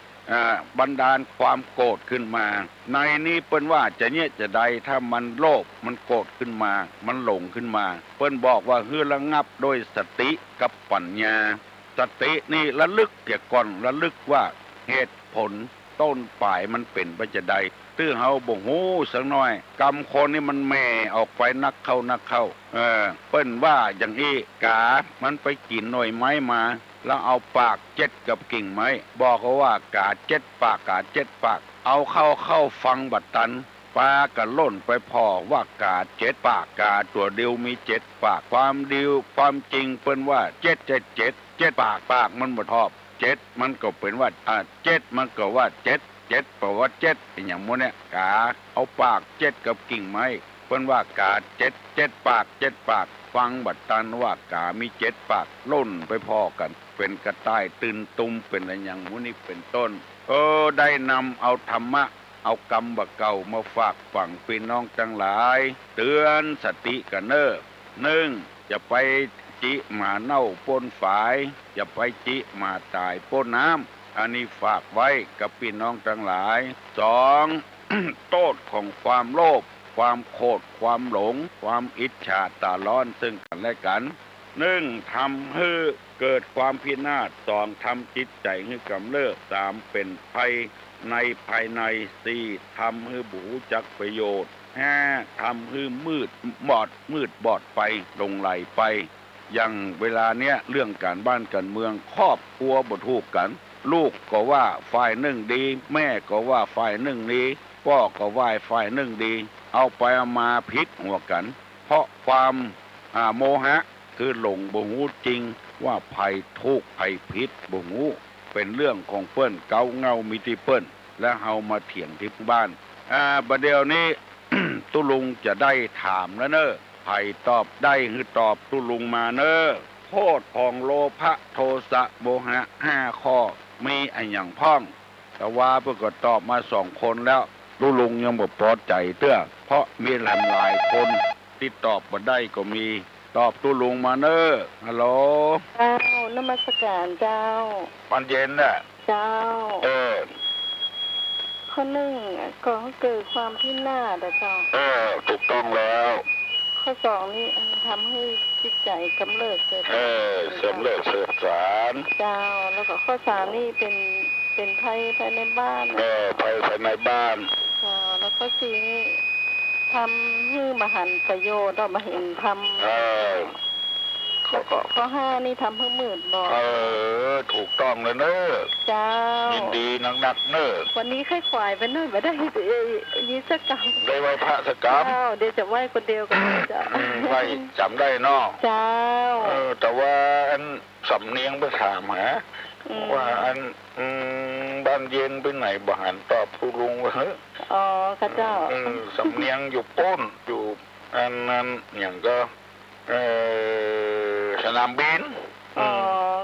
บันดาลความโกรธขึ้นมาในนี้เปิ้นว่าจะเนี่ยจะใดถ้ามันโลภมันโกรธขึ้นมามันหลงขึ้นมาเปิ้นบอกว่าระงับโดยสติกับปัญญาสตินี่ระลึกเกี่ยก่อนระลึกว่าเหตุผลต้นปลายมันเป็นไปจะใดตื้อเฮาบ่ฮู้สักหน่อยกรรมคนนี่มันแม่ออกไปนักเข้าเปิ้นว่าอย่างนี้กามันไปกินหน่อยไม้มาแล้วเอาปากเจ็ดกับกิ่งไม้บอกว่ากาเจ็ดปากเอาเข้าฟังบัดตันปลากระล่นไปพอว่ากาเจ็ดปากกาตัวเดียวมี7 ปากความจริงเปิ้นว่าเจ็ดปากมันบ่ทอบ7มันก็เป็นว่า7มันก็ว่า7แปลว่า7อย่างมื้อเนี่ยกาเอาปาก7กับกิ่งไม้เปิ้นว่ากา7ปากฟังบัดตันว่ากามี7 ปากล่นไปพอกันเป็นกระต่ายตื่นตุ่มเป็นอะไรอย่างมื้อนี้เป็นต้นได้นำเอาธรรมะเอากรรมบะเก่ามาฝากฝังพี่น้องทั้งหลายเตือนสติกันเน้อ1อย่าไปจิหมาเน่าปนฝายอย่าไปจิหมาตายปนน้ำอันนี้ฝากไว้กับพี่น้องทั้งหลาย2 โทษของความโลภความโกรธความหลงความอิจฉาตาร้อนซึ่งกันและกัน 1. ทำให้เกิดความพินาศ 2. ทำจิตใจให้กำเริบ 3. เป็นภัยในภายใน 4. ทำให้บูจักประโยชน์ 5. ทำให้มืดบอดไปลงไหลไปอย่างเวลาเนี้ยเรื่องการบ้านการเมืองครอบครัวบ่ถูกกัน ลูกก็ว่าฝ่ายหนึ่งดี แม่ก็ว่าฝ่ายหนึ่งนี้พ่อก็ว่าฝ่ายหนึ่งดี เอาไปเอามาพิษหัวกัน เพราะความโมหะคือหลงบ่ฮู้จริงว่าภัยทุกข์ภัยพิษบ่ฮู้เป็นเรื่องของเปิ้นเกาเงามีที่เปิ้นและเฮามาเถียงที่บ้านบัดเดี๋ยวนี้ ตุลุงจะได้ถามแล้วเนอะไผตอบได้คือตอบตุลุงมาเนอะโทษของโลภะโทสะโมหะ5ข้อมีอันอย่างพ้องแต่ว่าเพิ่นก็ตอบมา2คนแล้วตุลุงยังบ่พอใจเตื้อเพราะมีหลายคนที่ตอบบ่ได้ก็มีตอบตุลุงมาเนอะฮัลโหลเจ้านมัสการเจ้ามันเย็นน่ะเจ้าข้อหนึ่งก่อให้เกิดความพินาศเจ้าถูกต้องแล้วข้อสองนี่ทำให้จิตใจกำเริบเกิดกำเริบเสื่อมสารเจ้าแล้วก็ข้อสามนี่เป็นภัยภายในบ้านภัยภายในบ้านเจ้าแล้วข้อสี่นี่ทำให้มหันต์ประโยชน์เรามาเห็นทำแล้วก็ข้อห้านี่ทำให้มืดบอดถูกต้องเลยเนอะเจ้ายินดีนักเนอะวันนี้ค่อยขวายไปหน่อยไม่ได้ยิสกรรมได้ไหว้พระสกรรมเดี๋ยวจะไหว้คนเดียวกันเจ้าไหว้จำได้เนาะเจ้าแต่ว่าอันสำเนียงไปถามหาว่าอันบ้านเย็นไปไหนบ่หันตอบผู้ลุงว่าอ๋อข้าเจ้าสำเนียงอยู่ป้นอยู่อันนั้นอย่างก็สนามบิน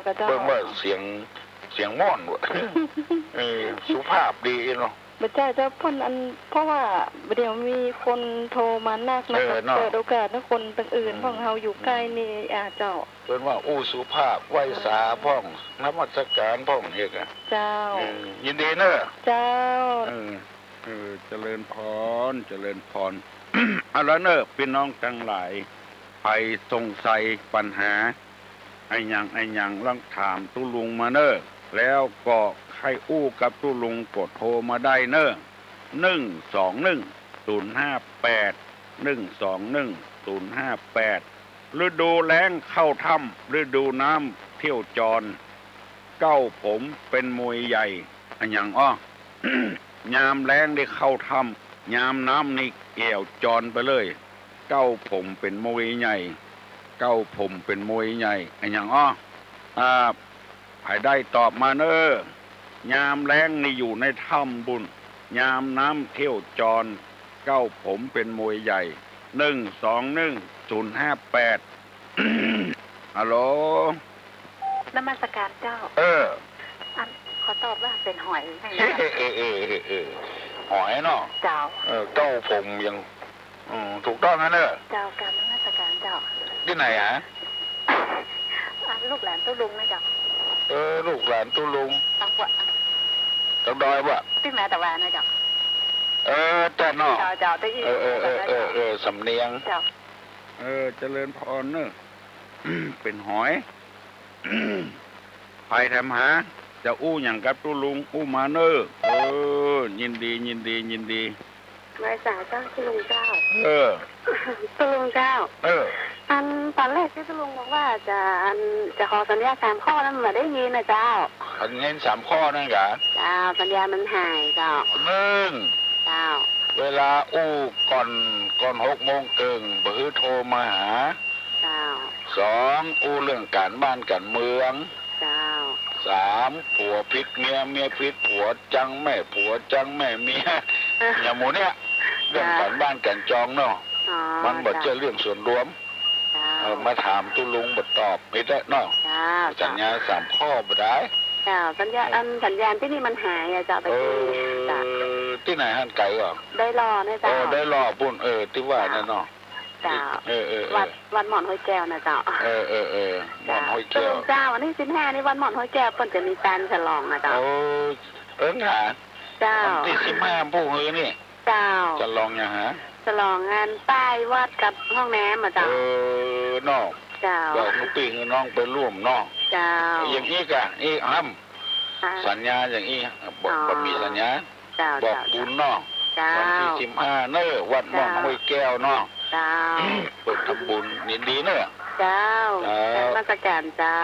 ข้าเจ้าเพิ่งว่าเสียงม่อนว่ะสุภาพดีเนาะไม่ใช่เจ้าพ่นอันเพราะว่าเดี๋ยวมีคนโทรมานักนะคะเปิดโอกาสให้คนต่างอื่นของเฮาอยู่ใกล้นี่เจ้าเพิ่นว่าสุภาพไหวสาพ่องนมัสการพ่องเฮ็ดอ่ะเจ้ายินดีเนอะเจ้าเจริญพรเอาละเนอะพี่น้องทั้งหลายใครสงสัยปัญหาไอ้หยังลองถามตุลุงมาเนอะแล้วก็ให้อู้กับตุลุงกดโทรมาได้เนอะ121-058 ฤดูแล้งเข้าถ้ำฤดูน้ำเที่ยวจรเก้าผมเป็นมวยใหญ่อันหยังยามแล้งได้เข้าถ้ำยามน้ำนี่แก่วจรไปเลยเก้าผมเป็นมวยใหญ่อันหยังใครได้ตอบมาเนอะยามแล้งนี่อยู่ในถ้ำบุญยามน้ำเที่ยวจรเก้าผมเป็นมวยใหญ่121-058 ฮัลโหลนมัสการเจ้าขอตอบว่าเป็นหอยใช่ไหมหอยเนาะเจ้าเก้าผมยังถูกต้องนะเนอะเจ้าการนมัสการเจ้าที่ไหนลูกหลานตุลุงนะเจ้าลูกหลานตุลุงตังกวะตังดอยว่ะที่แม่ตะวันนะเจ้าจ้าเนาะเจ้าได้ยินสำเนียงเจ้าเจริญพรเนอะเป็นหอยใครทำหาจะอู้อย่างกับตุลุงอู้มาเนอะยินดีนายสาวเจ้าตุลุงเจ้าตุลุงเจ้าอันตอนแรกที่ตุลุงบอกว่าจะขอสัญญา3 ข้อนั้นมาได้ยินนะเจ้าสัญญา3 ข้อนั่นกะเจ้าสัญญามันหายเจ้า1เจ้าเวลาอู้ก่อน6 โมงเกิงบ่ฮือโทรมาหาเจ้า2อู้เรื่องการบ้านการเมืองเจ้า3ผัวพิษเมียพิษผัวจังแม่เมียอย่างหมูเนี่ยเรื่องการบ้านการจองเนาะมันบ่เจอเรื่องส่วนรวมมาถามตุลุงบ่ตอบไม่ได้เนาะสัญญา3 ข้อบ่ได้สัญญาที่นี่มันหายเจ้าไปที่ไหนหันไก่ก่อนได้รอนะเจ้าได้รอปุ่นที่ว่านั่นเนาะวัดหม่อนห้อยแก้วนะเจ้าหม่อนห้อยแก้วเจ้าวันที่15นี่วันหม่อนห้อยแก้วเพิ่นจะมีการฉลองนะเจ้าค่ะเจ้าวันที่15ผู้ฮือนี่เจ้าฉลองหยังฮะฉลองงานป้ายวัดกับห้องน้ำเจ้าเนาะ เจ้าบอกลูกปีคือน้องไปร่วมน้องเจ้าอย่างนี้กะนี่สัญญาอย่างนี้บอกมีสัญญาบอกบุญน้องวันที่15เนอะวัดหนองห้วยแก้วน้องเปิดทำบุญยินดีเนอะเจ้ามาตรการเจ้า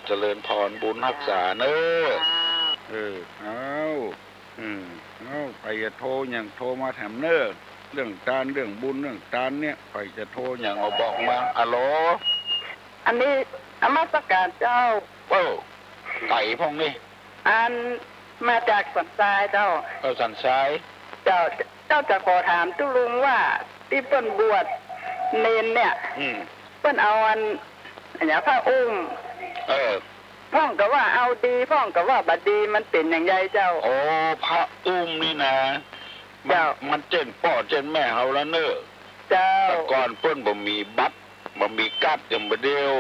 เจริญพรบุญรักษาเนอะเอาไปจะโทรอย่างโทรมาแถมเนอะเรื่องการเรื่องบุญเรื่องการเนี่ยไปจะโทรอย่างเอาบอกมาอะโหลอันนี้มาตรการเจ้าไต่พวกนี้อันมาจากสันทรายเจ้าสันทรายเจ้าจะขอถามตุลุงว่าที่เปิ้นบวชเนนเนี่ยเปิ้นเอาอันอย่างพระอุ้มพ่องก็ว่าเอาดีพ่องก็ว่าบัดดีมันเป็นอย่างไรเจ้าโอ้พระอุ้มนี่นะเจ้ามันเจนพ่อเจนแม่เฮาแล้วเนอะเจ้าแต่ก่อนเปิ้นบ่มีบัตรบ่มีกัดอย่างบ่เดียว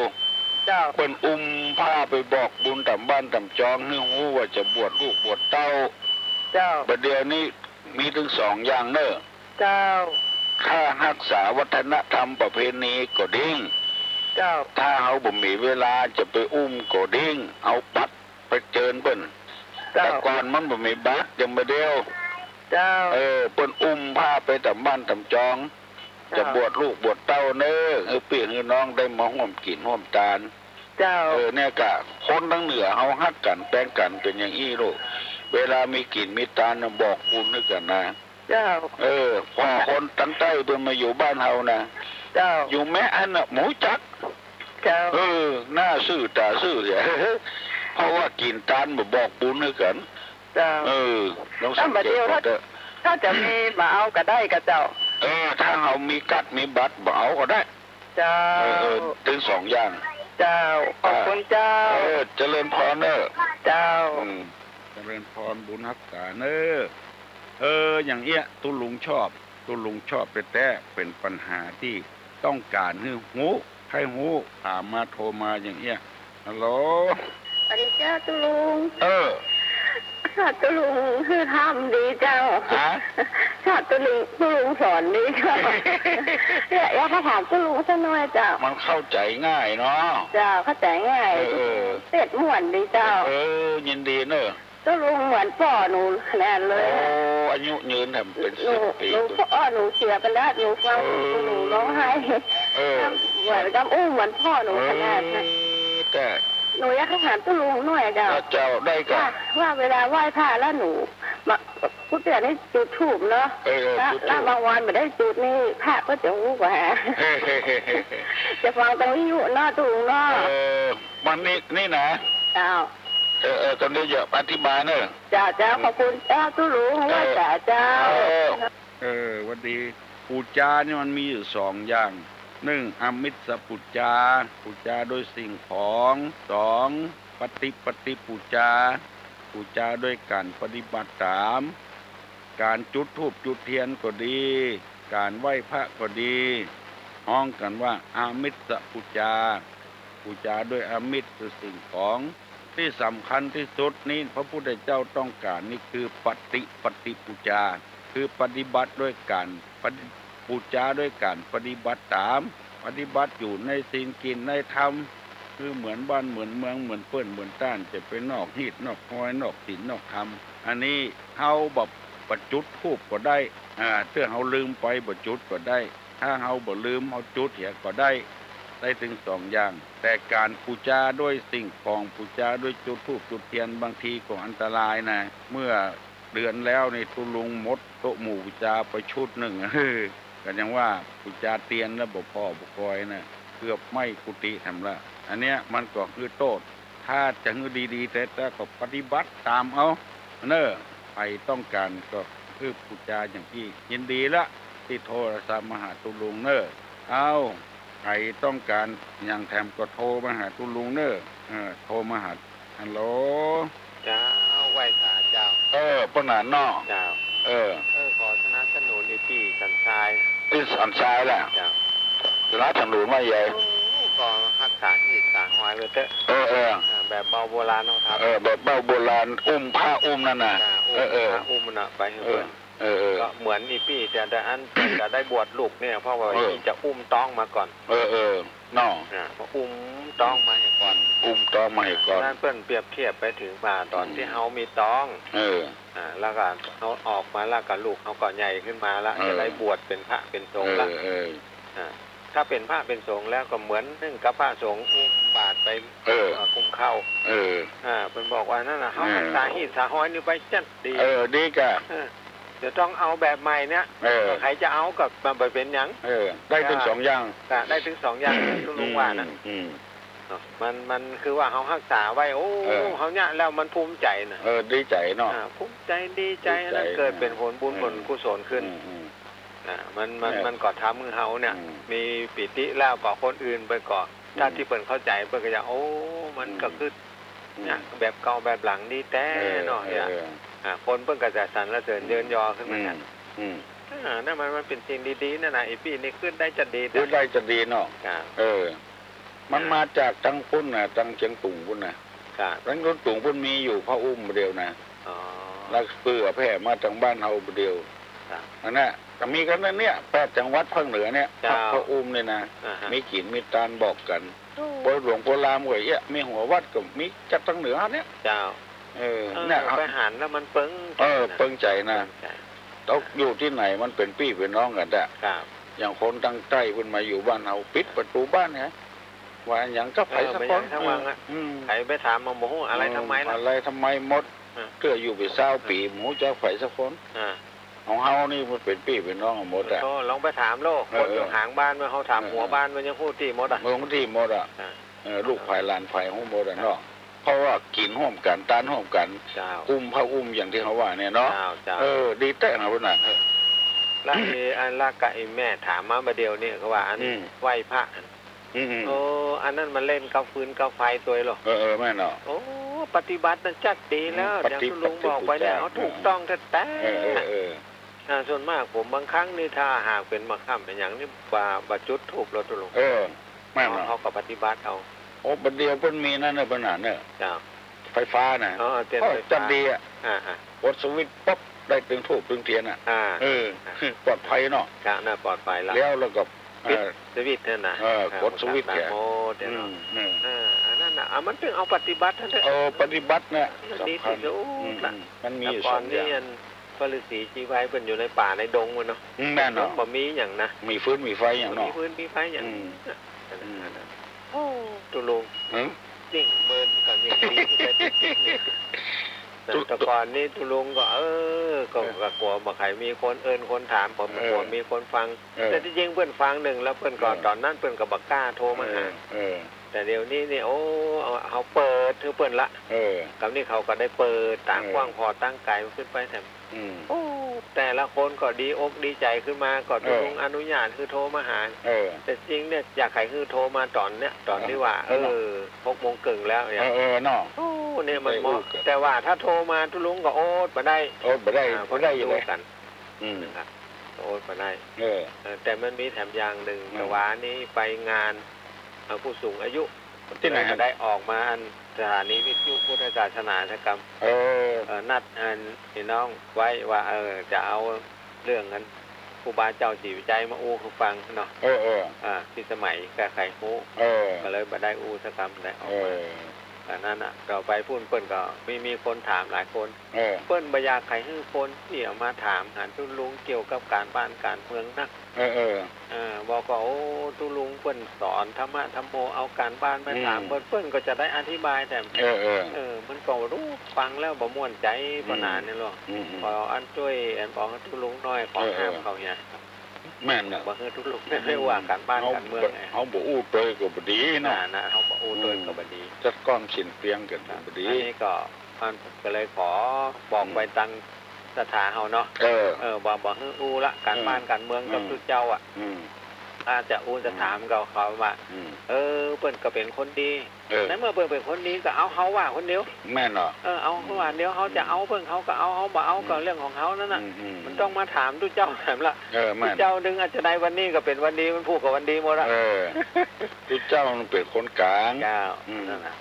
เจ้าเปิ้นอุ้มพาไปบอกบุญตามบ้านตามจองให้ฮู้ว่าจะบวชลูกบวชเต้าเจ้าบัดเดี๋ยวนี้มีถึง2อย่างเนอะเจ้าถ้ารักษาวัฒนธรรมประเพณีก็ดิ้งเจ้าถ้าเฮาบ่มีเวลาจะไปอุ้มก็ดิ้งเอาปัดไปเจิญเปิ้นแต่ก่อนมันบ่มีบัตรยังบ่เดียวเจ้าเปิ้นอุ้มพาไปตามบ้านตามจองจะบวชลูกบวชเต้าเน้อพี่น้องได้มาร่วมกินร่วมทานเจ้าเนี่ยกะคนทั้งเหนือเฮาฮักกันแป้งกันเป็นอย่างอี้ลูกเวลามีกินมีทานบอกบุญด้วยกันนะเจ้าพอคนทั้งใต้เพิ่นมาอยู่บ้านเฮานะเจ้าอยู่แม่อันน่ะหมูจักเจ้าหน้าซื่อตาซื่อเสียเพราะว่ากินทานบ่บอกบุญด้วยกันเจ้าน้องสังเกตถ้าจะมีมาเอาก็ได้กับเจ้าถ้าเฮามีกัดมีบัตรบ่เอาก็ได้เจ้าถึง2อย่างเจ้าขอบคุณเจ้าเจริญพรเนอะเจ้าเจริญพรบุญรักษาเนอะอย่างเอี้ยตุลุงชอบแต่เป็นปัญหาที่ต้องการให้หูถามมาโทรมาอย่างเอี้ยฮัลโหลสวัสดีเจ้าตุลุงชาตุลุงคือทำดีเจ้าชาตุลุงสอนดีเจ้าอยากถามตุลุงสักหน่อยเจ้ามันเข้าใจง่ายเนาะเจ้าเข้าใจง่ายเสร็จม่วนดีเจ้ายินดีเนอะตุลุงเหมือนพ่อหนูแน่เลยอายุยืนแถมเป็น10 ปีพ่อหนูเสียไปแล้วหนูฟังหนูร้องไห้เหมือนกับเหมือนพ่อหนูขนาดนั้นแต่หนูอยากถามตุลุงหน่อยเจ้าได้กันว่าเวลาไหว้พระแล้วหนูพูดแต่ได้จุดถูกเนาะแล้วบางวันไม่ได้จุดนี่พระก็จะงูกว่าจะฟังตรงนี้อยู่เนาะตุลุงเนาะวันนี้นี่นะเจ้าตอนนี้อย่าอธิบายเนอะเจ้าขอบคุณเจ้าตุลุงว่าเจ้าวันดีปูจาเนี่ยมันมีอยู่2อย่าง1อมิตรปูจาโดยสิ่งของ2ปฏิปูจาโดยการปฏิบัติตามการจุดธูปจุดเทียนก็ดีการไหว้พระก็ดีห้องกันว่าอมิตรปูจาโดยอมิตรคือสิ่งของที่สำคัญที่สุดนี้พระพุทธเจ้าต้องการนี่คือปฏิปูจาคือปฏิบัติด้วยการปูจาด้วยการปฏิบัติตามปฏิบัติอยู่ในศีลกินในธรรมคือเหมือนบ้านเหมือนเมืองเหมือนเปิ้นเหมือนต้านจะเป็นนอกฮีดนอกห้อยนอกศีลนอกธรรมอันนี้เฮาแบบประจุดธูปก็ได้เพื่อเฮาลืมไปบ่จุดก็ได้ถ้าเฮาบ่ลืมเฮาจุดเหียก็ได้ถึง2อย่างแต่การปูจาด้วยสิ่งของปูจาด้วยจุดธูปจุดเทียนบางทีก็อันตรายนะเมื่อเดือนแล้วในตุลุงมดโตหมู่ปูจาไปชุดหนึ่งก็ยังว่าปูจาเตียนแล้วบ่พ่อบ่คอยนะเกือบไม่กุฏิทำละอันเนี้ยมันก็คือโทษถ้าจะฮือดีๆแต่ก็ปฏิบัติตามเอาเนอะใครต้องการก็คือปูจาอย่างที่ยินดีละที่โทรศัพท์มาหาตุลุงเนอะเอาใครต้องการอย่างแถมก็โทรมาหาตุลุงเนอะโทรมาหาฮัลโหลเจ้าไหว้ขาเจ้าปนานอกเจ้าขอสนับสนุนที่สันทรายแหละสนับสนุนว่าใหญ่ก็รักษาที่สางหอยไว้เถอะแบบเบาโบราณนะครับแบบเบาโบราณอุ้มผ้าอุ้มนั่นน่ะอุ้มน่ะไปให้เพื่อน ก็เหมือนอีปี้แต่อันจะได้บวชลูกเนี่ยเพราะว่าอีจะอุ้มต้องมาก่อนน้องมาอุ้มต้องมาให้ก่อนนั่นเพิ่นเปรียบเทียบไปถึงว่าตอนที่เฮามีต้องแล้วก็เขาออกมาแล้วก็ลูกเขาก็ใหญ่ขึ้นมาแล้วจะได้บวชเป็นพระเป็นสงฆ์ละถ้าเป็นพระเป็นสงฆ์แล้วก็เหมือนนึ่งกับพระสงฆ์อุ้มบาตรไปกุมเข้าเป็นบอกว่านั่นน่ะเขาสาหิตสาห้อยนี่ไปจัดดีดีกะจะต้องเอาแบบใหม่เนี่ยใครจะเอากับมาไปเป็นยังได้ถึง2 อย่างได้ถึง2 อย่างทุลุงว่านะมันคือว่าเขารักษาไว้โอ้เขาเนี่ยแล้วมันภูมิใจนะดีใจเนาะภูมิใจดีใจนั่นเกิดเป็นผลบุญผลกุศลขึ้นมันก่อทำมือเฮาเนี่ยมีปิติแล้วก่อคนอื่นไปก่อถ้าที่เปิ่นเข้าใจเปิ่นก็จะโอ้มันก็คือเนี่ยแบบเก่าแบบหลังดีแต่เนาะเนี่ยคนเปิ่นก็จะสรรเสริญเยินยอขึ้นมานั่นมันเป็นสิ่งดีๆนั่นน่ะไอ้พี่นี่ขึ้นได้จะดีเนาะมันมาจากตั้งพุ่นน่ะตั้งเชียงตุงพุ่นน่ะตั้งตุงพุ่นมีอยู่พระอุ้มเดียวนะแล้วเปื้อแผ่มาทางบ้านเฮาเดียวอันนั้นก็มีกันนั่นเนี่ย8 จังหวัดภาคเหนือเนี่ยพระอุ้มเนี่ยนะมีกินมีตาลบอกกันโบหลวงโบราณหวยมีหัววัดก็มีจากทางเหนือเนี่ยเนี่ยไปหันแล้วมันเปิ้งใจนะต้องอยู่ที่ไหนมันเป็นพี่เป็นน้องกันอ่ะอย่างคนตั้งใต้ขึ้นมาอยู่บ้านเฮาปิดประตูบ้านเนี่ยว่าอย่างก็ไผสักคนไผไปถามมาหมูอะไรทำไมล่ะอะไรทำไมหมดเกืออยู่ไป20 ปีหมูจะไผสักคนของเฮานี่มันเป็นพี่เป็นน้องหมดอ่ะลองไปถามโลกคนอยู่หางบ้านเมื่อเขาถามหัวบ้านมันยังพูดที่หมดอ่ะพูดที่หมดอ่ะลูกไผ่หลานไผ่ของหมดอ่ะเนาะเพราะว่ากินร่วมกันตานร่วมกันพระอุ้มอย่างที่เขาว่าเนี่ยเนาะดีแต่นะพุ่นน่ะแล้วอันละกะไอ้แม่ถามมาประเดี๋ยวนี่เขาว่าอันไหว้พระอันนั้นมันเล่นกับฟืนกับไฟตัวหรอแม่เนาะโอ้ปฏิบัตินั้นจัดดีแล้วเดี๋ยวคุณลุงบอกไปเนี่ยเขาถูกต้องแต่ส่วนมากผมบางครั้งนี่ถ้าหากเป็นมาค่ำเป็นอย่างนี้บาจุดถูกเราตุลุงแม่เนาะเขาก็ปฏิบัติเอาโอ้ประเดี๋ยวเพิ่นมีนั่นในปัญหาเนี่ยไฟฟ้าน่ะจัดดีอ่ะกดสวิตช์ปั๊บได้ตึงถูกตึงเทียนอ่ะปลอดภัยเนาะน่ะปลอดภัยแล้วก็สวิตช์นั่นน่ะกดสวิตช์แกนั่นน่ะมันถึงเอาปฏิบัติท่านปฏิบัติเนี่ยดีที่สุดมันมีอยู่2 อย่างพระฤาษีชีไว้เป็นอยู่ในป่าในดงเนาะแม่เนาะบ่มีอย่างนะมีฟืนมีไฟอย่างเนาะมีฟืนมีไฟอย่างโอ้ตุลุงจริงเมินกับอย่างดีแต่ก่อนนี้ตุลุงก็ก็กลัวบ่ใครมีคนคนถามผมกลัวมีคนฟังแต่ที่จริงเพื่อนฟังหนึ่งแล้วเพื่อนก่อนตอนนั้นเพื่อนก็บักกล้าโทรมาหาแต่เดี๋ยวนี้นี่โอ้เขาเปิดเพื่อนละกับนี่เขาก็ได้เปิดต่างกว้างพอตั้งไกลขึ้นไปแถมโอ้แต่ละคนก็ดีอกดีใจขึ้นมาก็ตุลุงอนุญาตคือโทรมาหาแต่จริงเนี่ยอยากใครคือโทรมาตอนเนี้ยตอนที่ว่า6 โมงครึ่งแล้วเนี่ยเนาะโอ้เนี่ยมันเหมาะแต่ว่าถ้าโทรมาตุลุงก็โอ๊ตมาได้อยู่กันนะครับโอ๊ตมาได้แต่มันมีแถมอย่างหนึ่งแต่ว่านี้ไปงานผู้สูงอายุที่ไหนได้ออกมาสถานีวิทยุพุทธศาสนาธรรมนัดพี่น้องไว้ว่าจะเอาเรื่องนั้นครูบาเจ้าจีวิจัยมาอู้เขาฟังเนาะที่สมัยแก่ไข่ฮู้ก็เลยมาได้อู้สักคำได้ออกมานั้นอ่ะเราไปพูดเปิ้นก็มีคนถามหลายคนเปิ้นบอยากใครให้คนที่เอามาถามหาตุลุงเกี่ยวกับการบ้านการเมืองนักบอกว่าโอ้ตุลุงเปิ้นสอนธรรมะธรรมโมเอาการบ้านมาถามเปิ้นก็จะได้อธิบายแต่มันก็รู้ฟังแล้วบ่ม่วนใจบ่นานนี่หรอกขออันช่วยอันบอกให้ตุลุงน้อยขอห้ามเขาเนี่ยแม่นน่ะบ่ให้ตุลุงได้ว่าการบ้านการเมืองเฮาบ่อู้เตยก็บ่ดีเนาะเฮาบ่อู้เตยก็บ่ดีจัดก้อนสิ้นเปลียงกันบ่ดีอันนี้ก็เลยขอบอกไปตังสถาเฮาเนาะบ่ให้อู้ละการบ้านการเมืองกับทุกเจ้าอ่ะถ้าจะอู้จะถามเขาว่าเปิ้นก็เป็นคนดีในเมื่อเปิ้นเป็นคนดีก็เอาเฮาว่าคนเดียวแม่นเนาะเอาเฮาว่าเดียวเฮาจะเอาเพิ่นเขาก็เอาเฮาบ่เอาก็เรื่องของเฮานั่นน่ะมันต้องมาถามทุกเจ้าแถมละทุกเจ้าดึงอาจจะได้วันนี้ก็เป็นวันดีมันพูดกับวันดีหมดละทุกเจ้ามันเป็นคนกลางนั่นน่ะ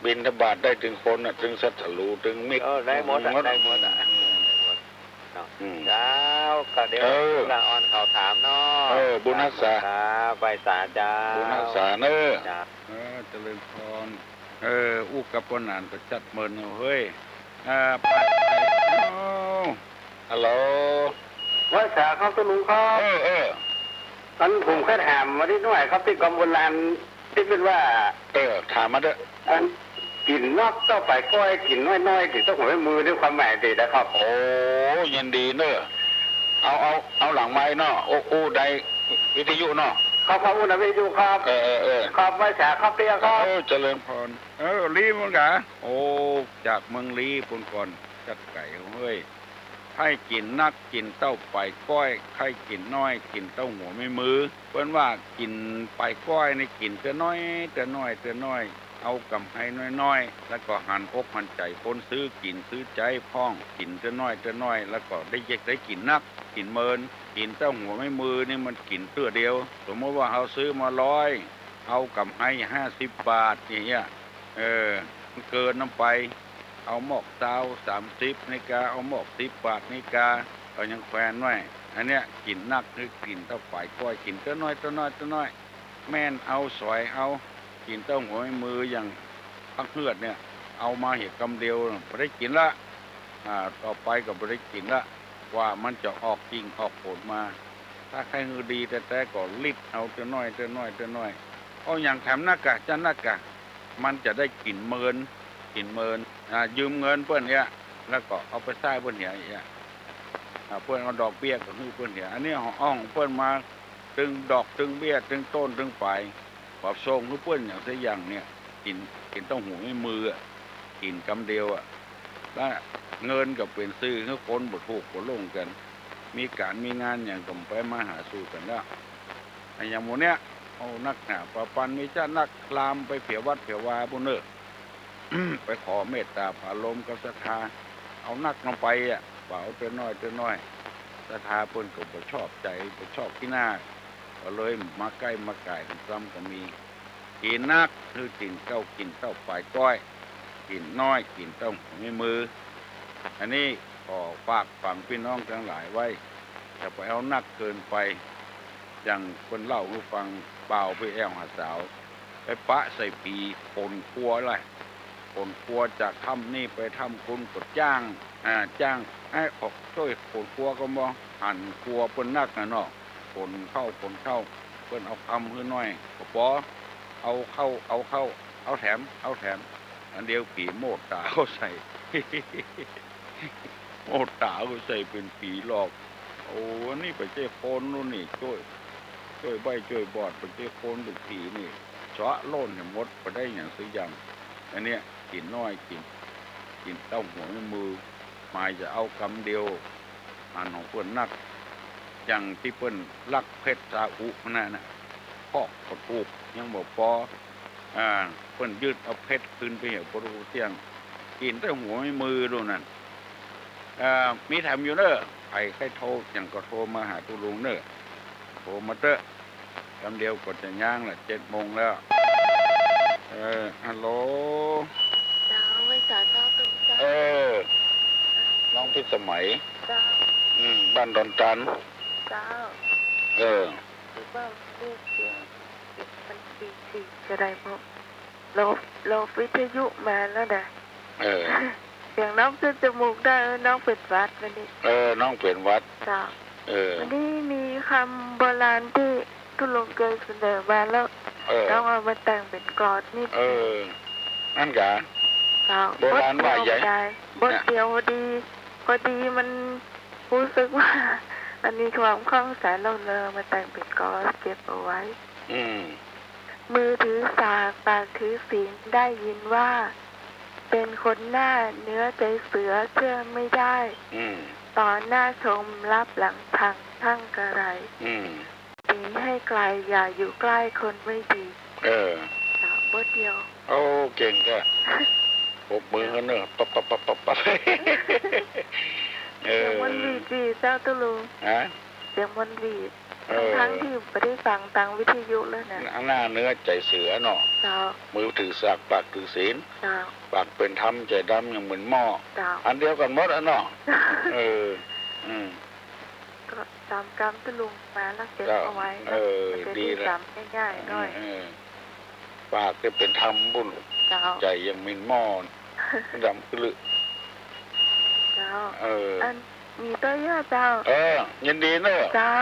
บิณฑบาตได้ถึงคนน่ะถึงสัตว์ลูถึงมิตรได้หมด เจ้าก็เดี๋ยวละออนเขาถามเนาะบุญรักษาไปสาจ้าบุญรักษาเนอะเจริญพรอู้กับปนานก็จัดเมินเฮ้ยไปฮัลโหลว่าสาครับตุลุงครับตอนผมก็ถามมาที่หน่วยครับที่กรมโบราณที่เป็นว่าถามมาเด้อกินนอกต่อไปก้อยกินน้อยๆกินต้องหัวมือด้วยความหมายดีนะครับโอ้ยินดีเนอะเอาหลังไม้เนาะโอ้ใดวิทยุเนาะครับอุณวิทยุครับครับว่าสาครับเรียกครับเจริญพรลีมึงกะโอ้จากเมืองลีปุ่นก่อนจัดไก่เฮ้ยให้กินนักกินเต้าไปก้อยให้กินน้อยกินเต้าหัวไม่มือเปิ้นว่ากินไปก้อยในกินเตือน้อยเอากำให้น้อยๆแล้วก็หันอกหันใจคนซื้อกินซื้อใจพ้องกินเตือน้อยแล้วก็ได้กินนักกินเมินกินเต้าหัวไม่มือนี่มันกินเตื้อเดียวสมมติว่าเขาซื้อมา100เอากำให้50 บาทอย่างเงี้ยมันเกินน้ำไปเอาหมอกเต้า30นิกาเอาหมอก10 บาทนิกาเอายังแฟนไว้อันเนี้ยกินนักคือกินเต้าฝ่ายก้อยกินเต้าน้อยแม่นเอาสอยเอากินเต้าหัวไม่มืออย่างพักเลือดเนี่ยเอามาเห็ดกำเดียวไม่ได้กินละต่อไปก็ไม่ได้กินละว่ามันจะออกกิ่งออกผลมาถ้าใครมือดีแต่ก็ลิดเอาเต้าน้อยเอาอย่างแถมนักกะจะนักกะมันจะได้กินเมินยืมเงินเพื่อนเนี่ยแล้วก็เอาไปใช้เพื่อนเนี่ยเพื่อนเอาดอกเบี้ยก็คือเพื่อนเนี่ยอันนี้ห้องเพื่อนมาตึงดอกตึงเบี้ยตึงต้นตึงปลายปรับทรงคือเพื่อนอย่างเสียอย่างเนี่ยกินต้องหูไม่มือกินกำเดียวแล้วเงินกับเป็นซื้อคือคนบดถูกบดลงกันมีการมีงานอย่างกลมไปมาหาสู่กันแล้วอย่างโมเนี้ยเอานักหนาประปันมีเจ้านักลามไปเผียวัดเผียววาบุญเนอ ไปขอเมตตาผาลมกับศรัทธาเอานักลงไปเปล่าเตือนน้อยศรัทธาเพิ่นก็บ่ชอบใจบ่ชอบที่หน้าก็เลยมาใกล้มาไก่ซ้ำก็มีกินนักคือกินเต้าปลายก้อยกินน้อยกินเต้าไม่มืออันนี้ขอฝากฝังพี่น้องทั้งหลายไว้อย่าไปเอานักเกินไปอย่างคนเล่าให้ฟังเปล่าไปแอวหาสาวไปปะใส่ปีปนครัวอะไรปนครัวจากถ้ำนี่ไปทำคุณกดจ้างให้ออกช่วยปนครัวก็มองหั่นครัวเปิ้นนักนะเนาะปนเข้าเปิ้นเอาคำขึ้นน้อยก็พอเอาแถมอันเดียวผีโมดตาเขาใส่ โมดตาเขาใส่เป็นผีหลอกโอ้นี่ไปเจ้าโคนนู่นนี่ช่วยใบช่วยบอดไปเจ้าโคนเป็นผีนี่เฉาะโล่นเนี่ยมดไปได้อย่างสักอย่างอันเนี้ยกินน้อยกินเต้าหัวมือหมายจะเอาคำเดียวอันของเพื่อนนักอย่างที่เพื่อนลักเพชรซาอุนั่นน่ะพอกกระปุกยังบอกพอเพื่อนยืดเอาเพชรขึ้นไปเหี่ยวปรูเตียงกินเต้าหัวมือดูนั่นมีทำอยู่เนอะใครโทรอย่างก็โทรมาหาตุลุงเนอะโทรมาเตอะคำเดียวก็จะย่างละ7 โมงแล้วฮัลโหลเจ้าไม่จ่ายเจ้าตุ้มเจ้าน้องพิสมัยเจ้าบ้านดอนจันเจ้าคือว่าลูกเสียมันปีจะได้พบเราวิทยุมาแล้วนะเสียงน้องขึ้นจมูกได้น้องเป็นวัดวันนี้น้องเป็นวัดเจ้าวันนี้มีคำโบราณที่ทุลุงเคยเสนอมาแล้วต้องเอามาแต่งเป็นกลอนนิดนั่นกะโบราณว่าใหญ่บทเดียวพอดีมันรู้สึกว่ามันมีความคล่องแคล่วเราเลยมาแต่งเป็นกลอนเก็บเอาไว้มือถือสากปากถือศีลได้ยินว่าเป็นคนหน้าเนื้อใจเสือเชื่อไม่ได้ต่อหน้าชมรับหลังพังทั้งกระไรหนีให้ไกลอย่าอยู่ใกล้คนไม่ดีบทเดียวโอ้เก่งก็ปบมือกันเนอะปั๊บเสียงมันวีดเจ้าตุลุงเสียงมันวีดทั้งที่ไม่ได้ฟังทางวิทยุแล้วนะหน้าเนื้อใจเสือเนาะมือถือสากปากถือศีลปากเป็นธรรมใจดำอย่างเหมือนหม้ออันเดียวกันหมดเนาะ ก็ตามกรรมที่ลุงมาแล้วเก็บเอาไว้ดีเลยจำง่ายๆหน่อยปากจะเป็นธรรมบุญใจยังมินมอนดำกลึเจ้าอันมีตัวย่าเจ้ายินดีเนอะ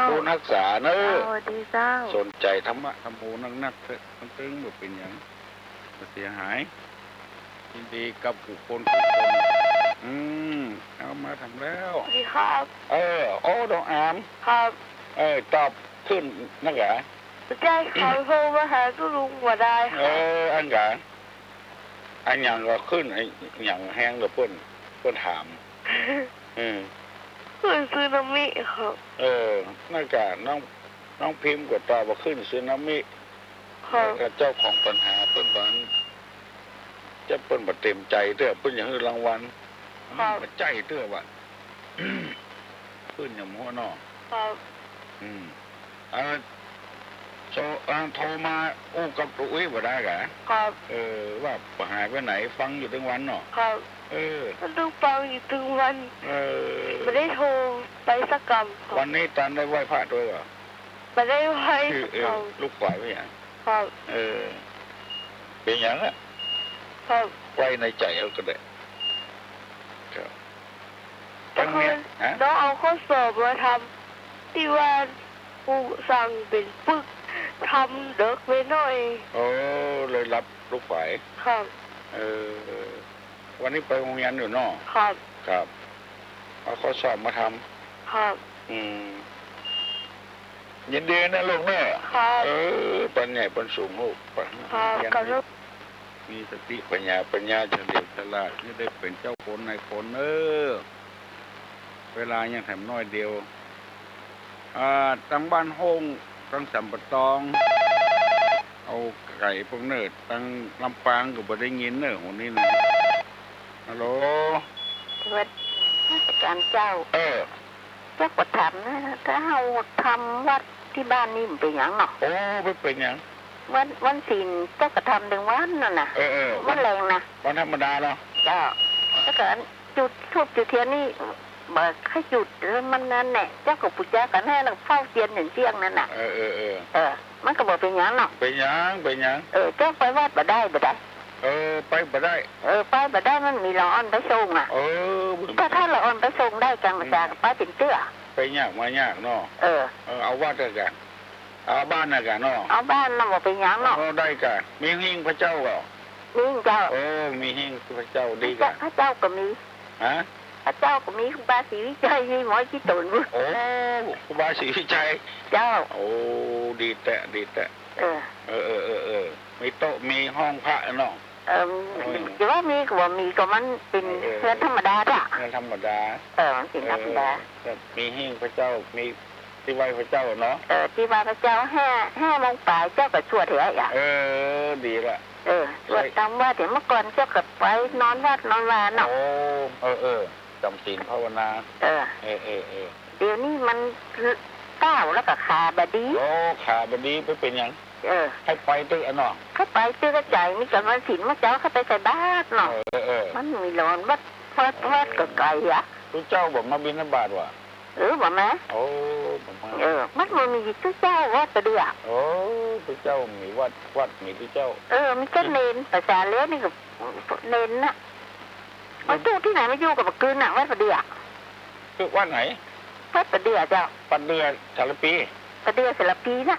ดูนักษาเนอะดีเจ้าสนใจธรรมะธรรมโมนักเถอะมันตึงแบบเป็นอย่างเสียหายยินดีกับผู้คนเอามาทำแล้วดีครับโอ้ดองอามครับตอบขึ้นนักเหรอใช่เขาโทรมาหาก็ลุงว่าได้อันกะอันอย่างก็ขึ้นไอ้อย่างแห้งกับเพื่อนถามขึ้นซึนามิครับนักกะน้องพิมพ์กดตอบว่าขึ้นซึนามิครับเจ้าของปัญหาเพื่อนบ้านจะเปิ้นบ่เต็มใจเด้อเปิ้นอย่างรางวัลบ่ใจเด้อว่าเปิ้นอย่างหัวน้อครับโทรมาอู้กับตัวอุ้ยบ่ได้กะครับว่าหายไปไหนฟังอยู่ทั้งวันเนาะครับมันต้องฟังอยู่ทั้งวันไม่ได้โทรไปสักกำวันนี้ตอนได้ไหว้พระด้วยเหรอไม่ได้ไหว้ลูกขวายไปอย่างครับเป็นอย่างอ่ะไว้ในใจเอาก็ได้ครับต้องเอาข้อสอบมาทำที่ว่าผู้สั่งเป็นปึกทำเด็กไปหน่อยเลยรับลูกฝ่ายครับวันนี้ไปโรงเรียนอยู่นอกครับเอาข้อสอบมาทำครับยินดีนะลูกเนอะปัญญาปัญสูงลูกครับมีสติปัญญาเฉลียวฉลาดนี่ได้เป็นเจ้าคนนายคนเวลายังแถมน้อยเดียวตั้งบ้านห้องตั้งสัมปตองเอาไก่พวกเนิร์ดตั้งลำปางก็บ่ได้ยินเนอะคนนี้นะฮัลโหลวัดราชการเจ้าเจ้าก็ทำนะถ้าเราทำวัดที่บ้านนี่มันเป็นอย่างเนาะไม่เป็นอย่างวันศีลเจ้าก็ทำถึงวันนั่นน่ะวันแรงนะวันธรรมดาเนาะเจ้าถ้าเกิดจุดทูบจุดเทียนนี่เบิกให้จุดแล้วมันนั่นแหละเจ้ากับปุจจากันให้เราเฝ้าเทียนอย่างเที่ยงนั่นน่ะมันก็บอกเป็นอย่างเนาะเป็นอย่างเจ้าไปวัดบ่ได้ไปบ่ได้ไปบ่ได้มันมีละอ่อนไปส่งอ่ะถ้าละอ่อนไปส่งได้จังมาจากไปเป็นเตื้อไปยากมายากเนาะเอาวัดกันเอาบ้านน่ะกันเนาะเอาบ้านน่ะบอกเป็นอย่างเนาะได้กันมีหิ้งพระเจ้าเหรอมีหิ้งเจ้ามีหิ้งพระเจ้าดีกันพระเจ้าก็มีพระเจ้าก็มีครูบาศรีวิชัยมีหมอที่ตุนครูบาศรีวิชัยเจ้าดีแต่มีโต๊ะมีห้องพระเนาะจะว่ามีก็ว่ามีก็มันเป็นเรื่องธรรมดาจ้ะเรื่องธรรมดามันเป็นธรรมดามีหิ้งพระเจ้ามีที่ไหว้พระเจ้าเนาะที่ไหว้พระเจ้าห้าโมงป่ายเจ้าก็ชวดเหรออ่ะดีละชวดตามว่าเดี๋ยวเมื่อก่อนเจ้าก็ไปนอนวัดนอนวาเนาะจำศีลภาวนาเดี๋ยวนี้มันก้าวแล้วก็ขาบดีขาบดีไปเป็นยังให้ไปตื้อเนาะให้ไปตื้อกระจายมีกันวันศีลเมื่อเจ้าเขาไปใส่บาตรเนาะมันมีหลอนวัดก็ไกลอ่ะทุกเจ้าบอกมาบิณฑบาตว่ะบอกไหมมันมีทุกเจ้าวัดประเดี๋ยวทุกเจ้ามีวัดมีทุกเจ้ามีแค่เนนภาษาเลี้ยนี่กับเนนน่ะมันอยู่ที่ไหนไม่อยู่กับปะกืนน่ะวัดประเดี๋ยวคือวัดไหนวัดประเดี๋ยวเจ้าประเดี๋ยวสารปีประเดี๋ยวสารปีนะ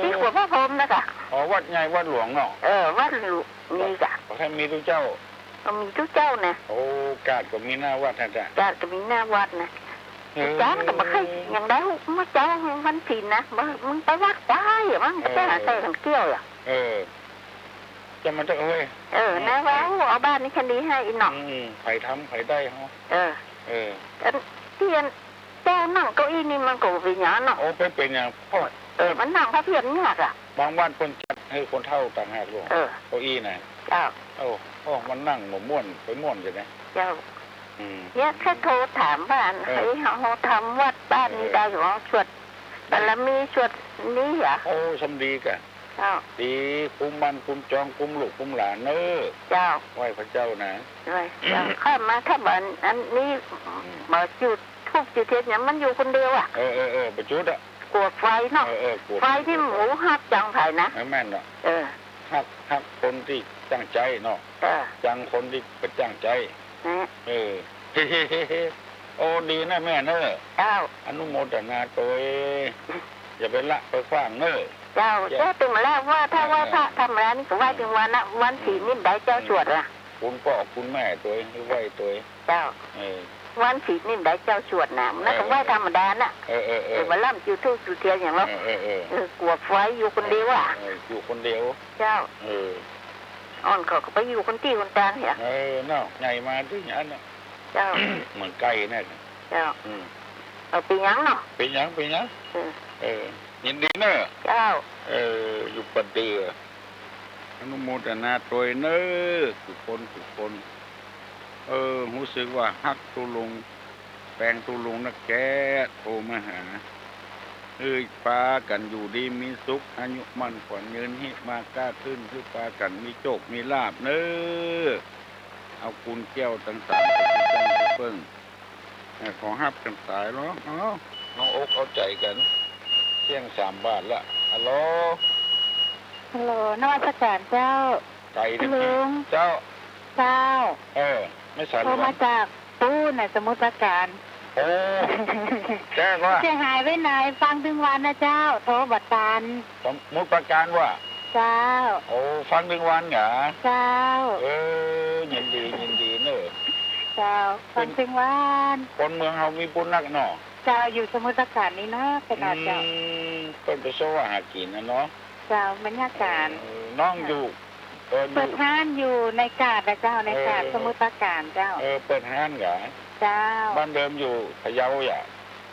ที่ขวบพระพรหมนะจ๊ะวัดใหญ่วัดหลวงเนาะวัดหลวงมีจ้ะแค่มีทุกเจ้ามีทุกเจ้านะกาดก็มีหน้าวัดนะจ๊ะกาดก็มีหน้าวัดนะจ้าก็มาให้อย่างได้เมื่อเจ้าวันศีลนะมึงไปวัดได้หรือมั้งไปหาใส่ขันเกี้ยวอ่ะจะมันจะนะว่าเอาบ้านนี้คันนี้ให้อีกหน่อยไผ่ทำไผ่ได้ฮะเทียนเจ้านั่งเก้าอี้นี่มันก็เป็นอย่างเนาะเป็นอย่างพ่อมันนั่งพระเพียรเนี่ยอ่ะบางวันคนจัดให้คนเท่าต่างหากลูกเก้าอี้น่ะเจ้ามันนั่งหมม่วนไปม่วนใช่ไหมเจ้าเนี่ยแค่โทรถามบ้านเฮ้ยเขาทำวัดบ้านนี้ได้หรือว่าชวดแต่ละมีชวดนี้เหรอชมดีกันดีคุ้มมันคุ้มจองคุ้มลูกคุ้มหลานเจ้าไหว้พระเจ้านะไหว้เจ้าข้ามาถ้าบ้านอันนี้มาจุดทู ทุบจุดเทียนอย่างมันอยู่คนเดียวอ่ะประจุดอ่ะกลัวไฟเนาะไฟที่หมูหักจังไผ่นะแม่นเนาะหักคนที่ตั้งใจเนาะจังคนที่เป็นตั้งใจโอ้ดีนะแม่เนอะเจ้าอนุโมทนาตัวอย่าไปละไปขว้างเนอะเจ้าถึงมาแล้วว่าถ้าว่าพระทำร้านก็ไหว้ถึงวันนะวันศีลนี่ได้เจ้าสวดอ่ะคุณพ่อคุณแม่ตัวไหว้ตัวเจ้าวันศีลนี่ได้เจ้าสวดนะนั่นก็ไหว้ธรรมดาน่ะมาล่ำจุดธูปจุดเทียนอย่างนั้นกลัวไฟอยู่คนเดียวอ่ะอยู่คนเดียวเจ้าอ่อนเขาก็ไปอยู่คนที่คนกลางเหรอเนาะไงมาที่อย่างนั้นเจ้าเหมือนไก่แน่เจ้าปียังเนาะปียังยินดีเนอะเจ้าอยู่ปัดเดืออนุโมทนาตัวเนอะทุกคนรู้สึกว่าฮักตุลุงแปลงตุลุงนะแกโทรมาหาปากันอยู่ดีมีสุขอายุมั่นขวัญยืนหิมากล้าขึ้นคือปากันมีโชคมีลาภเนอะเอาคุณแก้วต่างๆไปตั้งเพิ่งขอฮับกันตายเนาะน้องอกเอาใจกันเที่ยง3 บาทละฮัลโหลนวัตการเจ้าไก่ลุงเจ้าไม่สั่นโทรมาจากตู้ในสมุทรปราการแจ้งว่าจะหายไปไหนฟังถึงวันนะเจ้าโทรบัตรการสมุทรปราการว่าเจ้าฟังถึงวันเหรอเจ้ายินดีเนอะเจ้าฟังถึงวันคนเมืองเขามีปุณนักเนาะเจ้าอยู่สมุทรปราการนี่นะเป็นอาเจ้าเป็นไปสว่าหากินนะเนาะเจ้าบรรยากาศน้องอยู่เปิดห้านอยู่ในกาดนะเจ้าในกาดสมุทรปราการเจ้าเปิดห้านเหรอเจ้าบ้านเดิมอยู่พะเยาอย่า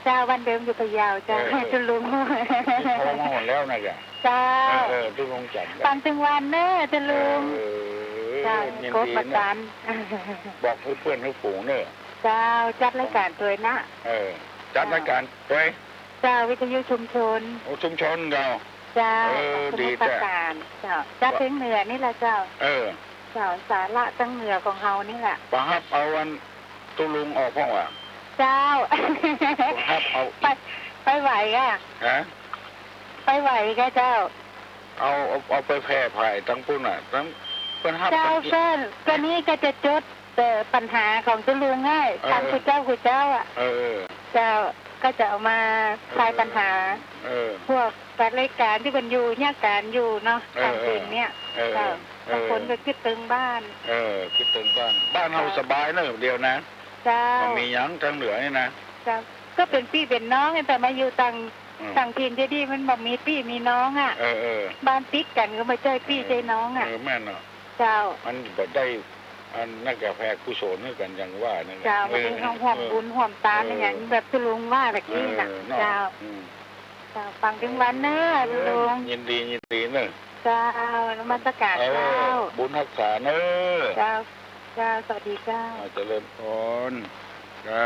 เจ้าบ้านเดิมอยู่พะเยาเจ้าจุลุงโทรมาหมดแล้วนะจ๊ะเจ้าจุลุงจันฟังถึงวันเนอะจุลุงเจ้าโคตรประกันบอกเพื่อนฝูงเนอะเจ้าจัดรายการตัวนะจัดรายการตัวเจ้าวิทยุชุมชนชุมชนเราเจ้าสมุทรปราการเจ้าจัดถึงเหนือนี่แหละเจ้าเจ้าสาระตั้งเหนือของเฮานี่แหละปะฮับเอาวันตุลุงออกพ่อว่าเจ้าฮับเอาไปไหวอ่ะไปไหวก็เจ้าเอาไปแพร่ภายตั้งปุ่นอ่ะตั้งเปิ้นฮับเจ้าเส้นก็นี้ก็จะจดแต่ปัญหาของตุลุงง่ายทางคุณเจ้าอ่ะเจ้าก็จะเอามาคลายปัญหาพวกการรายการที่มันอยู่เนี่ยการอยู่เนาะทางสิ่งเนี่ยบางคนก็คิดตึงบ้านคิดตึงบ้านเราสบายเนอะเดียวนะมันมีหยังทางเหนือนี่นะก็เป็นพี่เป็นน้องแต่มาอยู่ต่างถิ่นจะดีมันแบบมีพี่มีน้องอ่ะบ้านติดกันก็ไม่ใช่พี่ใช่น้องอ่ะแม่เนาะเจ้ามันแบบได้อันนักกาแฟกุศลด้วยกันอย่างว่านั่นเจ้ามันเป็นห่วงบุญห่วงตาอย่างแบบตุลุงว่าตะกี้น่ะเจ้าฟังถึงวันเนอะลุงยินดีเนอะเจ้านมัสการเจ้าบุญรักษาเนอะเจ้าสวัสดีเจ้าเจริญพรก็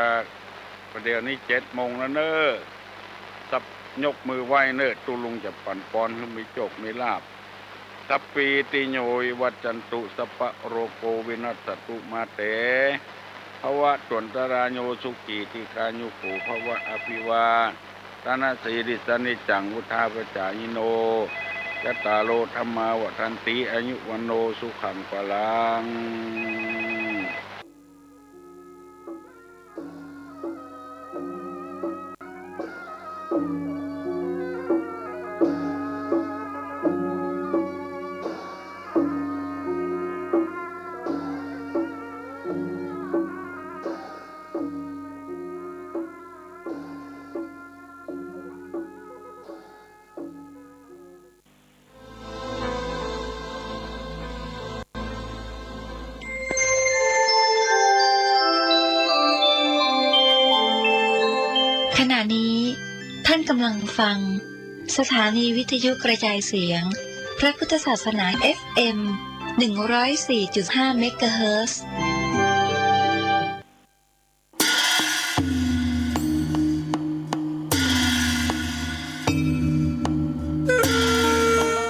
ประเดี๋ยวนี้7 โมงแล้วเนอะสับยกมือไหว้เนอะตุลุงจะปั่นปอนให้มีโชคมีลาภสัพปีติโยวัจจันตุสัพพะโรโกวินัสตุมาเตภวะตวนตรายโยสุขีติกายุโกภวะอภิวาตนาสีริสนิจังวุธาปจายโนยะตาโลธรรมาวทันติอายุวันโนสุขังปะลังขณะนี้ท่านกำลังฟังสถานีวิทยุกระจายเสียงพระพุทธศาสนา FM 104.5 เมกะเฮิรตซ์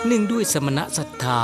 เนื่องด้วยสมณศรัทธา